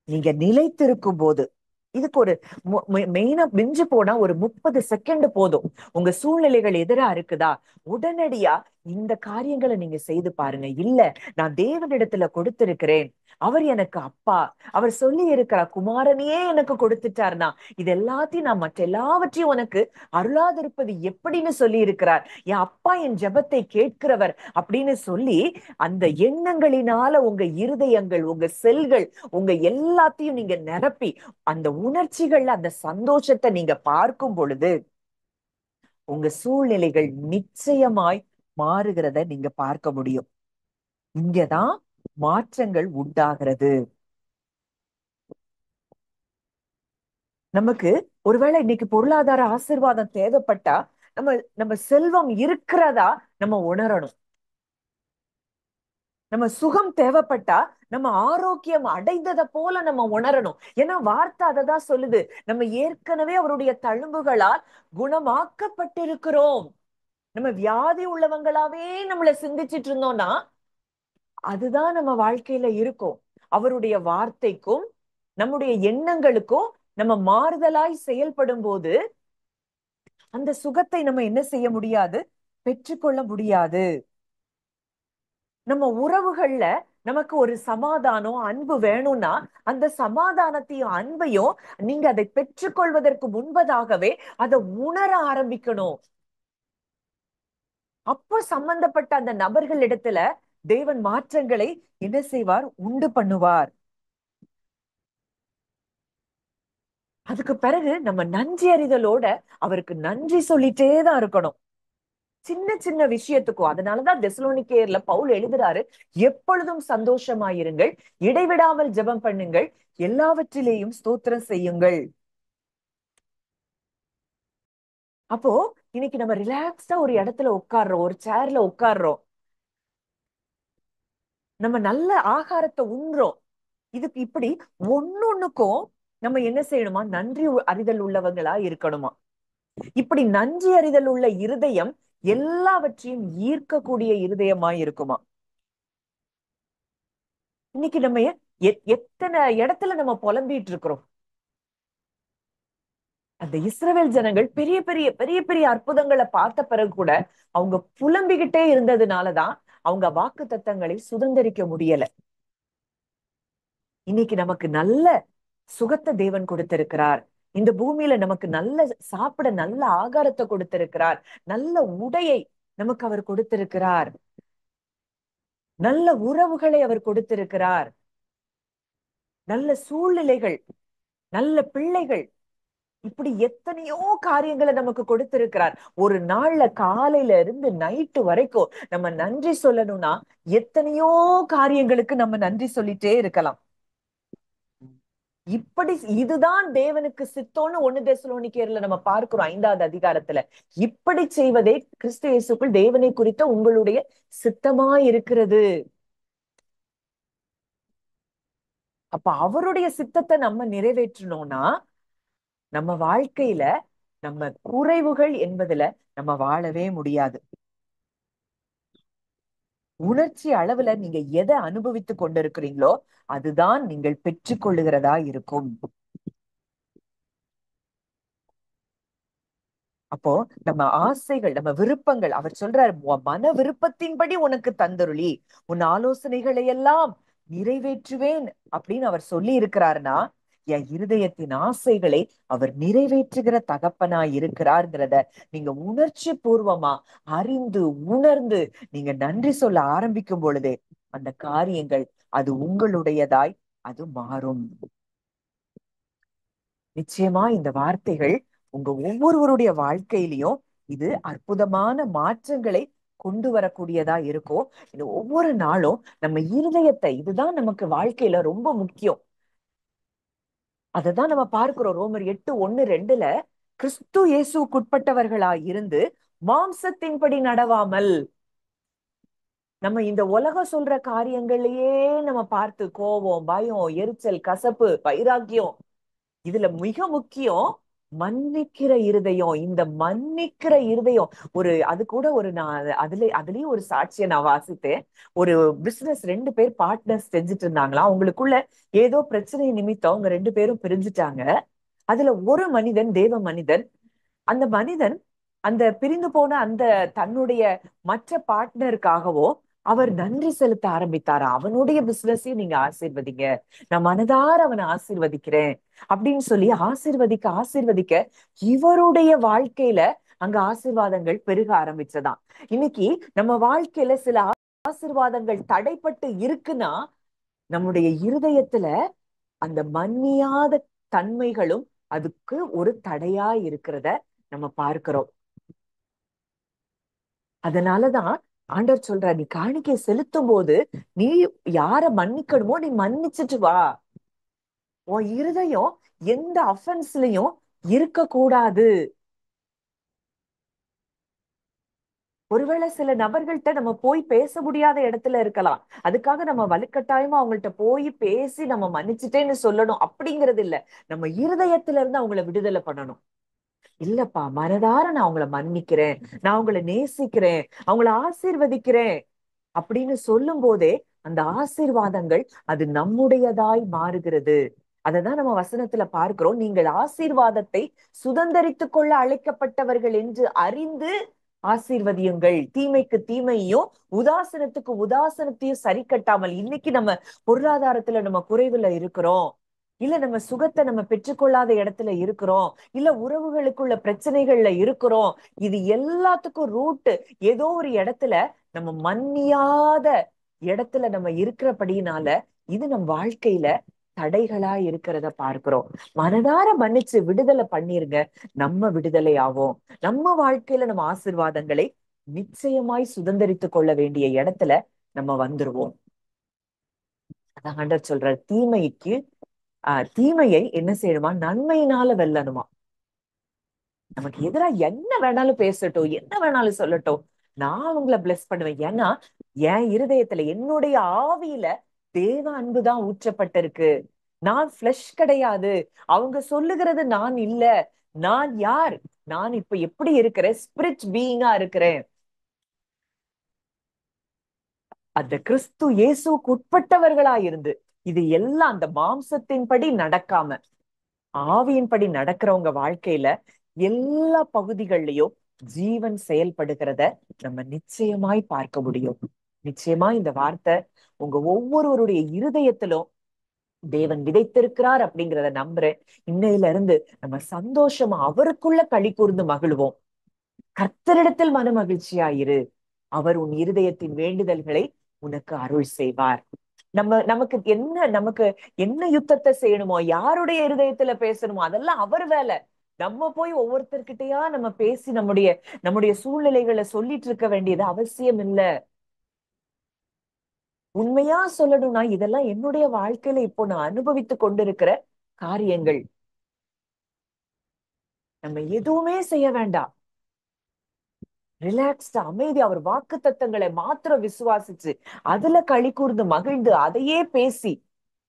நீங்க நிலைத்திருக்கும் போது இதுக்கு ஒரு மெயினா மிஞ்சு போனா ஒரு 30 செகண்ட் போதும். உங்க சூழ்நிலைகள் எதிரா இருக்குதா, உடனடியா இந்த காரியங்களை நீங்க செய்து பாருங்க. இல்ல நான் தேவனிடத்துல கொடுத்திருக்கிறேன், அவர் எனக்கு அப்பா, அவர் சொல்லி இருக்கிற குமாரனையே எனக்கு கொடுத்துட்டாருனா இது எல்லாத்தையும் நான் மற்ற எல்லாவற்றையும் உனக்கு அருளாதிருப்பது எப்படின்னு சொல்லி இருக்கிறார். என் அப்பா என் ஜெபத்தை கேட்கிறவர் அப்படின்னு சொல்லி அந்த எண்ணங்களினால உங்க இருதயங்கள், உங்க செல்கள், உங்க எல்லாத்தையும் நீங்க நிரப்பி அந்த உணர்ச்சிகள்ல அந்த சந்தோஷத்தை நீங்க பார்க்கும் பொழுது உங்க சூழ்நிலைகள் நிச்சயமாய் மாறுகிறத நீங்க பார்க்க முடியும். இங்கதான் மாற்றங்கள் உண்டாகிறது. நமக்கு ஒருவேளை இன்னைக்கு பொருளாதார ஆசீர்வாதம் தேவைப்பட்டா நம்ம நம்ம செல்வம் இருக்கிறதா நம்ம உணரணும். நம்ம சுகம் தேவைப்பட்டா நம்ம ஆரோக்கியம் அடைந்ததை போல நம்ம உணரணும். ஏன்னா வார்த்தை அததான் சொல்லுது, நம்ம ஏற்கனவே அவருடைய தழும்புகளால் குணமாக்கப்பட்டிருக்கிறோம். நம்ம வியாதி உள்ளவங்களாவே நம்மள சிந்திச்சிட்டு இருந்தோம்னா அதுதான் நம்ம வாழ்க்கையில இருக்கும். அவருடைய வார்த்தைக்கும் நம்முடைய எண்ணங்களுக்கும் நம்ம மாறுதலாய் செயல்படும் போது அந்த சுகத்தை நம்ம என்ன செய்ய முடியாது, பெற்றுக்கொள்ள முடியாது. நம்ம உறவுகள்ல நமக்கு ஒரு சமாதானம், அன்பு வேணும்னா அந்த சமாதானத்தையும் அன்பையும் நீங்க அதை பெற்றுக்கொள்வதற்கு முன்பதாகவே அதை உணர ஆரம்பிக்கணும். அப்போ சம்பந்தப்பட்ட அந்த நபர்களிடத்துல தேவன் மாற்றங்களை என்ன செய்வார், உண்டு பண்ணுவார். அதுக்கு பிறகு நம்ம நன்றி அறிதலோட அவருக்கு நன்றி சொல்லிட்டே தான் இருக்கணும், சின்ன சின்ன விஷயத்துக்கும். அதனாலதான் தெசலோனிக்கேயர்ல பவுல் எழுதுறாரு, எப்பொழுதும் சந்தோஷமாயிருங்கள், இடைவிடாமல் ஜெபம் பண்ணுங்கள், எல்லாவற்றிலேயும் ஸ்தோத்திரம் செய்யுங்கள். அப்போ இன்னைக்கு நம்ம ரிலாக்ஸ்டா ஒரு இடத்துல உட்கார்றோம், ஒரு சேர்ல உட்கார்றோம், நம்ம நல்ல ஆகாரத்தை உண்றோம். இதுக்கு இப்படி ஒன்னொன்னுக்கும் நம்ம என்ன செய்யணுமா, நன்றி அறிதல் உள்ளவங்களா இருக்கணுமா. இப்படி நன்றி அறிதல் உள்ள இருதயம் எல்லாவற்றையும் ஈர்க்கக்கூடிய இருதயமாய் இருக்குமா. இன்னைக்கு நம்ம எத்தனை இடத்துல நம்ம புலம்பிட்டு இருக்கிறோம். அந்த இஸ்ரவேல் ஜனங்கள் பெரிய பெரிய பெரிய பெரிய அற்புதங்களை பார்த்த பிறகு கூட அவங்க புலம்பிக்கிட்டே இருந்ததுனாலதான் அவங்க வாக்கு தத்தங்களை சுதந்திரிக்க முடியல. இன்னைக்கு நமக்கு நல்ல சுகத்தை தேவன் கொடுத்திருக்கிறார். இந்த பூமியில நமக்கு நல்ல சாப்பிட நல்ல ஆகாரத்தை கொடுத்திருக்கிறார். நல்ல உடையை நமக்கு அவர் கொடுத்திருக்கிறார். நல்ல உறவுகளை அவர் கொடுத்திருக்கிறார். நல்ல சூழ்நிலைகள், நல்ல பிள்ளைகள், இப்படி எத்தனையோ காரியங்களை நமக்கு கொடுத்திருக்கிறார். ஒரு நாள்ல காலையில இருந்து நைட்டு வரைக்கும் நம்ம நன்றி சொல்லணும்னா எத்தனையோ காரியங்களுக்கு நம்ம நன்றி சொல்லிட்டே இருக்கலாம். இப்படி இதுதான் தேவனுக்கு சித்தம்னு 1 தெசலோனிக்கேயர்ல நம்ம பார்க்கிறோம் 5வது அதிகாரத்துல. இப்படி செய்வதே கிறிஸ்து இயேசுக்குள் தேவனை குறித்த உங்களுடைய சித்தமா இருக்கிறது. அப்ப அவருடைய சித்தத்தை நம்ம நிறைவேற்றணும்னா நம்ம வாழ்க்கையில நம்ம குறைவுகள் என்பதுல நம்ம வாழவே முடியாது. உணர்ச்சி அளவுல நீங்க எதை அனுபவித்துக் கொண்டிருக்கிறீங்களோ அதுதான் நீங்கள் பெற்றுக்கொள்ளுகிறதா இருக்கும். அப்போ நம்ம ஆசைகள், நம்ம விருப்பங்கள், அவர் சொல்றாரு மன விருப்பத்தின்படி உனக்கு தந்தருளி உன் ஆலோசனைகளை எல்லாம் நிறைவேற்றுவேன் அப்படின்னு அவர் சொல்லி இருக்கிறாருன்னா என் இருதயத்தின் ஆசைகளை அவர் நிறைவேற்றுகிற தகப்பனா இருக்கிறார்ங்கிறத நீங்க உணர்ச்சி பூர்வமா அறிந்து உணர்ந்து நீங்க நன்றி சொல்ல ஆரம்பிக்கும் பொழுதே அந்த காரியங்கள் அது உங்களுடையதாய் அது மாறும். நிச்சயமா இந்த வார்த்தைகள் உங்க ஒவ்வொருவருடைய வாழ்க்கையிலையும் இது அற்புதமான மாற்றங்களை கொண்டு வரக்கூடியதா இருக்கும். இது ஒவ்வொரு நாளும் நம்ம இருதயத்தை, இதுதான் நமக்கு வாழ்க்கையில ரொம்ப முக்கியம். அததான் நம்ம பார்க்கிறோம் ரோமர் 8:1-2 கிறிஸ்து இயேசுக்குட்பட்டவர்களாய் இருந்து மாம்சத்தின்படி நடவாமல். நம்ம இந்த உலகம் சொல்ற காரியங்களையே நம்ம பார்த்து கோபம், பயம், எரிச்சல், கசப்பு, வைராக்கியம், இதுல மிக முக்கியம் மன்னிக்கிற இருதயம். இந்த மன்னிக்கிற இருதயம் அது கூட நான் அதுலயும் ஒரு சாட்சியை நான் வாசித்தேன். ஒரு பிசினஸ் 2 பேர் பார்ட்னர்ஸ் செஞ்சுட்டு இருந்தாங்களா. அவங்களுக்குள்ள ஏதோ பிரச்சனை நிமித்தம் அவங்க 2 பேரும் பிரிஞ்சுட்டாங்க. அதுல ஒரு மனிதன், தேவ மனிதன், அந்த மனிதன் அந்த பிரிந்து போன அந்த தன்னுடைய மற்ற பார்ட்னருக்காகவோ அவர் நன்றி செலுத்த ஆரம்பித்தாரா. அவனுடைய பிசினஸையும் நீங்க ஆசீர்வதிங்க, நான் மனதார அவனை ஆசீர்வதிக்கிறேன் அப்படின்னு சொல்லி ஆசீர்வதிக்க ஆசீர்வதிக்க இவருடைய வாழ்க்கையில அங்க ஆசீர்வாதங்கள் பெருக ஆரம்பிச்சதாம். இன்னைக்கு நம்ம வாழ்க்கையில சில ஆசீர்வாதங்கள் தடைப்பட்டு இருக்குன்னா நம்முடைய இருதயத்துல அந்த மன்னியாத தன்மைகளும் அதுக்கு ஒரு தடையா இருக்கிறத நம்ம பார்க்கிறோம். அதனாலதான் ஆண்டவர் சொல்ற, நீ காணிக்கை செலுத்தும் போது நீ யார மன்னிக்கணுமோ நீ மன்னிச்சுட்டு வா. உன் இருதயம் எந்த அஃபென்ஸ்லயும் இருக்க கூடாது. ஒருவேளை சில நபர்கள்ட்ட நம்ம போய் பேச முடியாத இடத்துல இருக்கலாம். அதுக்காக நம்ம வலுக்கட்டாயமா அவங்கள்ட்ட போய் பேசி நம்ம மன்னிச்சுட்டேன்னு சொல்லணும் அப்படிங்கிறது இல்ல. நம்ம இருதயத்துல இருந்து அவங்கள விடுதலை பண்ணணும். இல்லப்பா, மனதார நான் அவங்கள மன்னிக்கிறேன், நான் அவங்கள நேசிக்கிறேன், அவங்கள ஆசீர்வதிக்கிறேன் அப்படின்னு சொல்லும் போதே அந்த ஆசீர்வாதங்கள் அது நம்முடையதாய் மாறுகிறது. அததான் நம்ம வசனத்துல பார்க்கிறோம். நீங்கள் ஆசீர்வாதத்தை சுதந்தரித்துக் கொள்ள அழைக்கப்பட்டவர்கள் என்று அறிந்து ஆசீர்வதியுங்கள். தீமைக்கு தீமையும் உதாசனத்துக்கு உதாசனத்தையும் சரி கட்டாமல். இன்னைக்கு நம்ம பொருளாதாரத்துல நம்ம குறைவுல இருக்கிறோம், இல்ல நம்ம சுகத்தை நம்ம பெற்றுக்கொள்ளாத இடத்துல இருக்கிறோம், இல்ல உறவுகளுக்குள்ள பிரச்சனைகள்ல இருக்கிறோம். இது எல்லாத்துக்கும் ரூட் ஏதோ ஒரு இடத்துல நம்ம மன்னியாத இடத்துல நம்ம இருக்கிறபடினால இது நம் வாழ்க்கையில தடைகளா இருக்கிறத பார்க்கிறோம். மனதார மன்னிச்சு விடுதலை பண்ணிருங்க, நம்ம விடுதலை ஆவோம். நம்ம வாழ்க்கையில நம்ம ஆசீர்வாதங்களை நிச்சயமாய் சுதந்திரித்துக் கொள்ள வேண்டிய இடத்துல நம்ம வந்துருவோம். அதான் ஆண்டவர் சொல்றார், தீமையை என்ன செய்யணுமா, நன்மையினால வெல்லணுமா. நமக்கு எதிரா என்ன வேணாலும் பேசட்டும், என்ன வேணாலும் சொல்லட்டும், நான் அவங்கள பிளஸ் பண்ணுவேன். ஏன்னா என் இருதயத்துல என்னுடைய ஆவியில தேவ அன்புதான் ஊற்றப்பட்டிருக்கு. நான் ஃபிளஷ் கிடையாது. அவங்க சொல்லுகிறது நான் இல்ல. நான் யார்? நான் இப்ப எப்படி இருக்கிறேன்? ஸ்பிரிட் பீயிங்கா இருக்கிறேன். அந்த கிறிஸ்து இயேசுக்கு உட்பட்டவர்களா இருந்து இது எல்லாம் அந்த மாம்சத்தின்படி நடக்காம ஆவியின்படி நடக்கிறவங்க வாழ்க்கையில எல்லா பகுதிகள்லயும் ஜீவன் செயல்படுகிறத நம்ம நிச்சயமாய் பார்க்க முடியும். நிச்சயமா இந்த வார்த்தை உங்க ஒவ்வொருவருடைய இருதயத்திலும் தேவன் விதைத்திருக்கிறார் அப்படிங்கிறத நம்புறேன். இன்னையில இருந்து நம்ம சந்தோஷமா அவருக்குள்ள களி கூர்ந்து மகிழ்வோம். கர்த்தரிடத்தில் மன மகிழ்ச்சியாயிரு. அவர் உன் இருதயத்தின் வேண்டுதல்களை உனக்கு அருள் செய்வார். நமக்கு என்ன யுத்தத்தை செய்யணுமோ, யாருடைய இருதயத்துல பேசணுமோ, அதெல்லாம் அவர் வேலை. நம்ம போய் ஒவ்வொருத்தர்கிட்டயா நம்ம பேசி நம்முடைய நம்முடைய சூழ்நிலைகளை சொல்லிட்டு இருக்க வேண்டியது அவசியம் இல்ல. உண்மையா சொல்லணும்னா இதெல்லாம் என்னுடைய வாழ்க்கையில இப்போ நான் அனுபவித்து கொண்டிருக்கிற காரியங்கள். நம்ம எதுவுமே செய்ய வேண்டாம். ரிலாக்ஸ்டா அமைதி அவர் வாக்கு தத்தங்களை மாத்திரம் விசுவாசிச்சு அதுல களி கூர்ந்து மகிழ்ந்து அதையே பேசி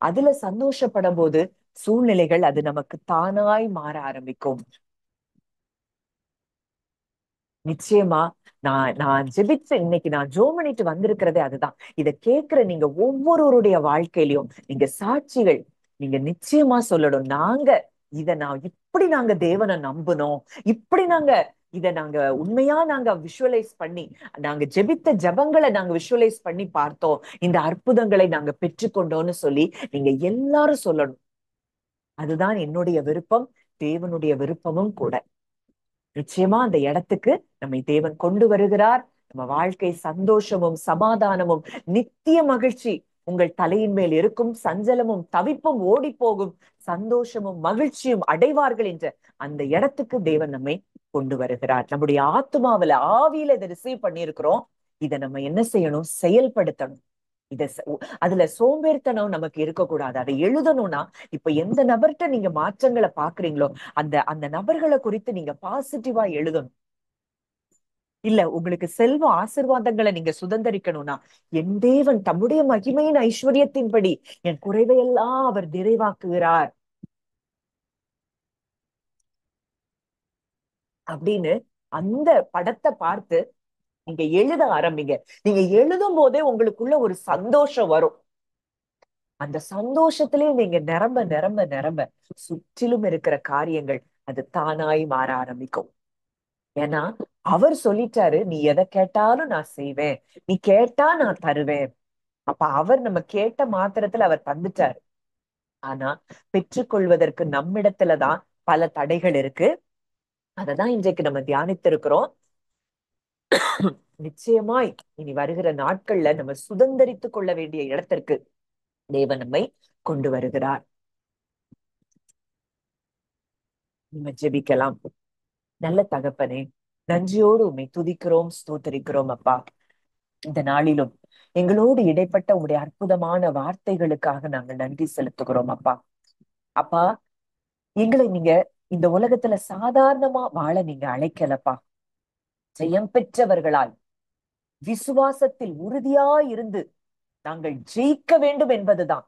அதுல சந்தோஷப்படும் போது சூழ்நிலைகள் அது நமக்கு தானாய் மாற ஆரம்பிக்கும். நிச்சயமா நான் ஜெபிச்சு இன்னைக்கு நான் ஜோம் பண்ணிட்டு வந்திருக்கிறதே அதுதான். இத கேட்கிற நீங்க ஒவ்வொருவருடைய வாழ்க்கையிலும் நீங்க சாட்சிகள், நீங்க நிச்சயமா சொல்லணும். நாங்க தேவனை நம்புனோம், இப்படி நாங்க உண்மையா நாங்க விஷுவலைஸ் பண்ணி நாங்க ஜெபித்த ஜெபங்களை நாங்க விஷுவலைஸ் பண்ணி பார்த்தோம், இந்த அற்புதங்களை நாங்க பெற்றுக்கொண்டோம்னு சொல்லி நீங்க எல்லாரும் சொல்லணும். அதுதான் என்னுடைய விருப்பம், தேவனுடைய விருப்பமும் கூட. நிச்சயமா அந்த இடத்துக்கு நம்மை தேவன் கொண்டு வருகிறார். நம்ம வாழ்க்கை சந்தோஷமும் சமாதானமும் நித்திய மகிழ்ச்சி உங்கள் தலையின் மேல் இருக்கும். சஞ்சலமும் தவிப்பும் ஓடி போகும். சந்தோஷமும் மகிழ்ச்சியும் அடைவார்கள் என்ற அந்த இடத்துக்கு தேவன் நம்மை கொண்டு வருகிறார். நம்முடைய ஆத்மாவில ஆவியில இதை ரிசீவ் பண்ணியிருக்கிறோம். இதை நம்ம என்ன செய்யணும்? செயல்படுத்தணும். அதுல சோம்பேறித்தனம் நமக்கு இருக்கக்கூடாது. அதை எழுதணும்னா இப்ப எந்த நபர்கிட்ட நீங்க மாற்றங்களை பாக்குறீங்களோ அந்த அந்த நபர்களை குறித்து நீங்க பாசிட்டிவா எழுதணும். இல்ல உங்களுக்கு செல்வ ஆசீர்வாதங்களை நீங்க சுதந்திரிக்கணும்னா, என் தேவன் தம்முடைய மகிமையின் ஐஸ்வர்யத்தின்படி என் குறைவையெல்லாம் அவர் நிறைவாக்குகிறார் அப்படின்னு அந்த படத்தை பார்த்து நீங்க எழுத ஆரம்பிங்க. நீங்க எழுதும் போதே உங்களுக்குள்ள ஒரு சந்தோஷம் வரும். அந்த சந்தோஷத்திலே நீங்க நிரம்ப நிரம்ப நிரம்ப சுற்றிலும் இருக்கிற காரியங்கள் அது தானாய் மாற ஆரம்பிக்கும். ஏன்னா அவர் சொல்லிட்டாரு, நீ எதை கேட்டாலும் நான் செய்வேன், நீ கேட்டா நான் தருவேன். அப்ப அவர் நம்ம கேட்ட மாத்திரத்துல அவர் தந்துட்டாரு. ஆனா பெற்றுக்கொள்வதற்கு நம்மிடத்துலதான் பல தடைகள் இருக்கு. அததான் இன்றைக்கு நம்ம தியானித்திருக்கிறோம். நிச்சயமாய் இனி வருகிற நாட்கள்ல நம்ம சுதந்திரித்துக் கொள்ள வேண்டிய இடத்திற்கு தேவன் நம்மை கொண்டு வருகிறார். நம்ம ஜெபிக்கலாம். நல்ல தகப்பனே, நன்றியோடு உம்மை துதிக்கிறோம், ஸ்தோத்தரிக்கிறோம் அப்பா. இந்த நாளிலும் எங்களோடு இடைப்பட்ட உங்களுடைய அற்புதமான வார்த்தைகளுக்காக நாங்கள் நன்றி செலுத்துகிறோம் அப்பா. அப்பா, எங்களை நீங்க இந்த உலகத்துல சாதாரணமா வாழ நீங்க அழைக்கலப்பா. ஜெயம் பெற்றவர்களாய் விசுவாசத்தில் உறுதியாய் இருந்து நாங்கள் ஜெயிக்க வேண்டும் என்பதுதான்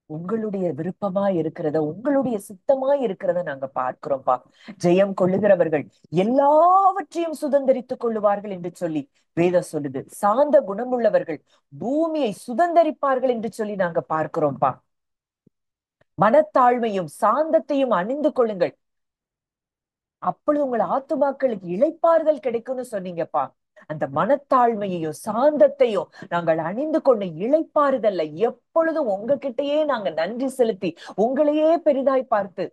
உங்களுடைய விருப்பமா இருக்கிறத, உங்களுடைய சித்தமா இருக்கிறத நாங்க பார்க்கிறோம்ப்பா. ஜெயம் கொள்ளுகிறவர்கள் எல்லாவற்றையும் சுதந்திரித்துக் கொள்ளுவார்கள் என்று சொல்லி வேதம் சொல்லுது. சாந்த குணமுள்ளவர்கள் பூமியை சுதந்திரிப்பார்கள் என்று சொல்லி நாங்க பார்க்கிறோம்ப்பா. மனத்தாழ்மையும் சாந்தத்தையும் அணிந்து கொள்ளுங்கள், அப்பொழுது உங்கள் ஆத்துமாக்களுக்கு இளைப்பாறுதல் கிடைக்கும்னு சொன்னீங்கப்பா. அந்த மனத்தாழ்மையையும் சாந்தத்தையும் நாங்கள் அணிந்து கொண்டு இளைப்பாறுதல்ல எப்பொழுதும் உங்ககிட்டயே நாங்க நன்றி செலுத்தி உங்களையே பெரிதாய் பார்த்து,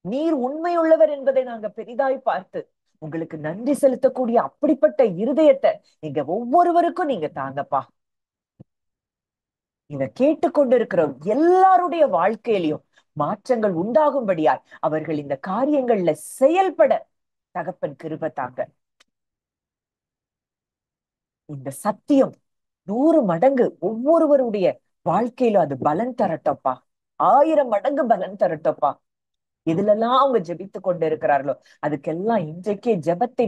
நீர் உண்மையுள்ளவர் என்பதை நாங்க பெரிதாய் பார்த்து உங்களுக்கு நன்றி செலுத்தக்கூடிய அப்படிப்பட்ட இருதயத்தை நீங்க ஒவ்வொருவருக்கும் நீங்க தாங்கப்பா. இத கேட்டுக்கொண்டிருக்கிற எல்லாருடைய வாழ்க்கையிலையும் மாற்றங்கள் உண்டாகும்படியாய் அவர்கள் இந்த காரியங்கள்ல செயல்பட தகப்பன் கிருபை தாங்க. இந்த சத்தியம் 100 மடங்கு ஒவ்வொருவருடைய வாழ்க்கையிலும் அது பலன் தரட்டப்பா. 1000 மடங்கு பலன் தரட்டப்பா. எதுலெல்லாம் அவங்க ஜெபித்து கொண்டு இருக்கிறார்களோ அதுக்கெல்லாம் இன்றைக்கே ஜெபத்தை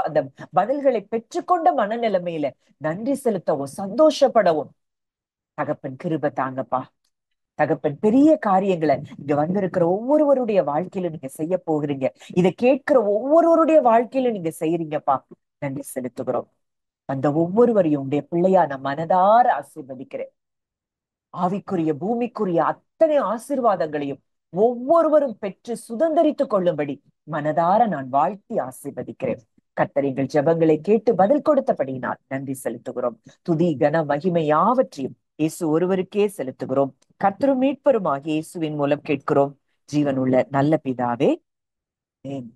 அந்த பதில்களை பெற்றுக்கொண்ட மனநிலைமையில நன்றி செலுத்தவும் சந்தோஷப்படவும் தகப்பன் கிருபை தாங்கப்பா. தகப்பன் பெரிய காரியங்களை இங்க வந்திருக்கிற ஒவ்வொருவருடைய வாழ்க்கையில நீங்க செய்ய போகிறீங்க. இதை கேட்கிற ஒவ்வொருவருடைய வாழ்க்கையில நீங்க செய்யறீங்கப்பா. நன்றி செலுத்துகிறோம். அந்த ஒவ்வொருவரையும் உடைய பிள்ளையா நான் மனதார ஆசீர்வதிக்கிறேன். ஆவிக்குரிய பூமிக்குரிய அத்தனை ஆசீர்வாதங்களையும் ஒவ்வொருவரும் பெற்று சுதந்திரித்துக் கொள்ளும்படி மனதார நான் வாழ்த்தி ஆசீர்வதிக்கிறேன். கர்த்தர் எங்கள் ஜெபங்களை கேட்டு பதில் கொடுத்தபடியினால் நன்றி செலுத்துகிறோம். துதி கன மகிமை யாவற்றையும் இயேசு ஒருவருக்கே செலுத்துகிறோம். கர்த்தரும் மீட்பருமாகிய இயேசுவின் மூலம் கேட்கிறோம் ஜீவனுள்ள நல்ல பிதாவே. ஆமென்.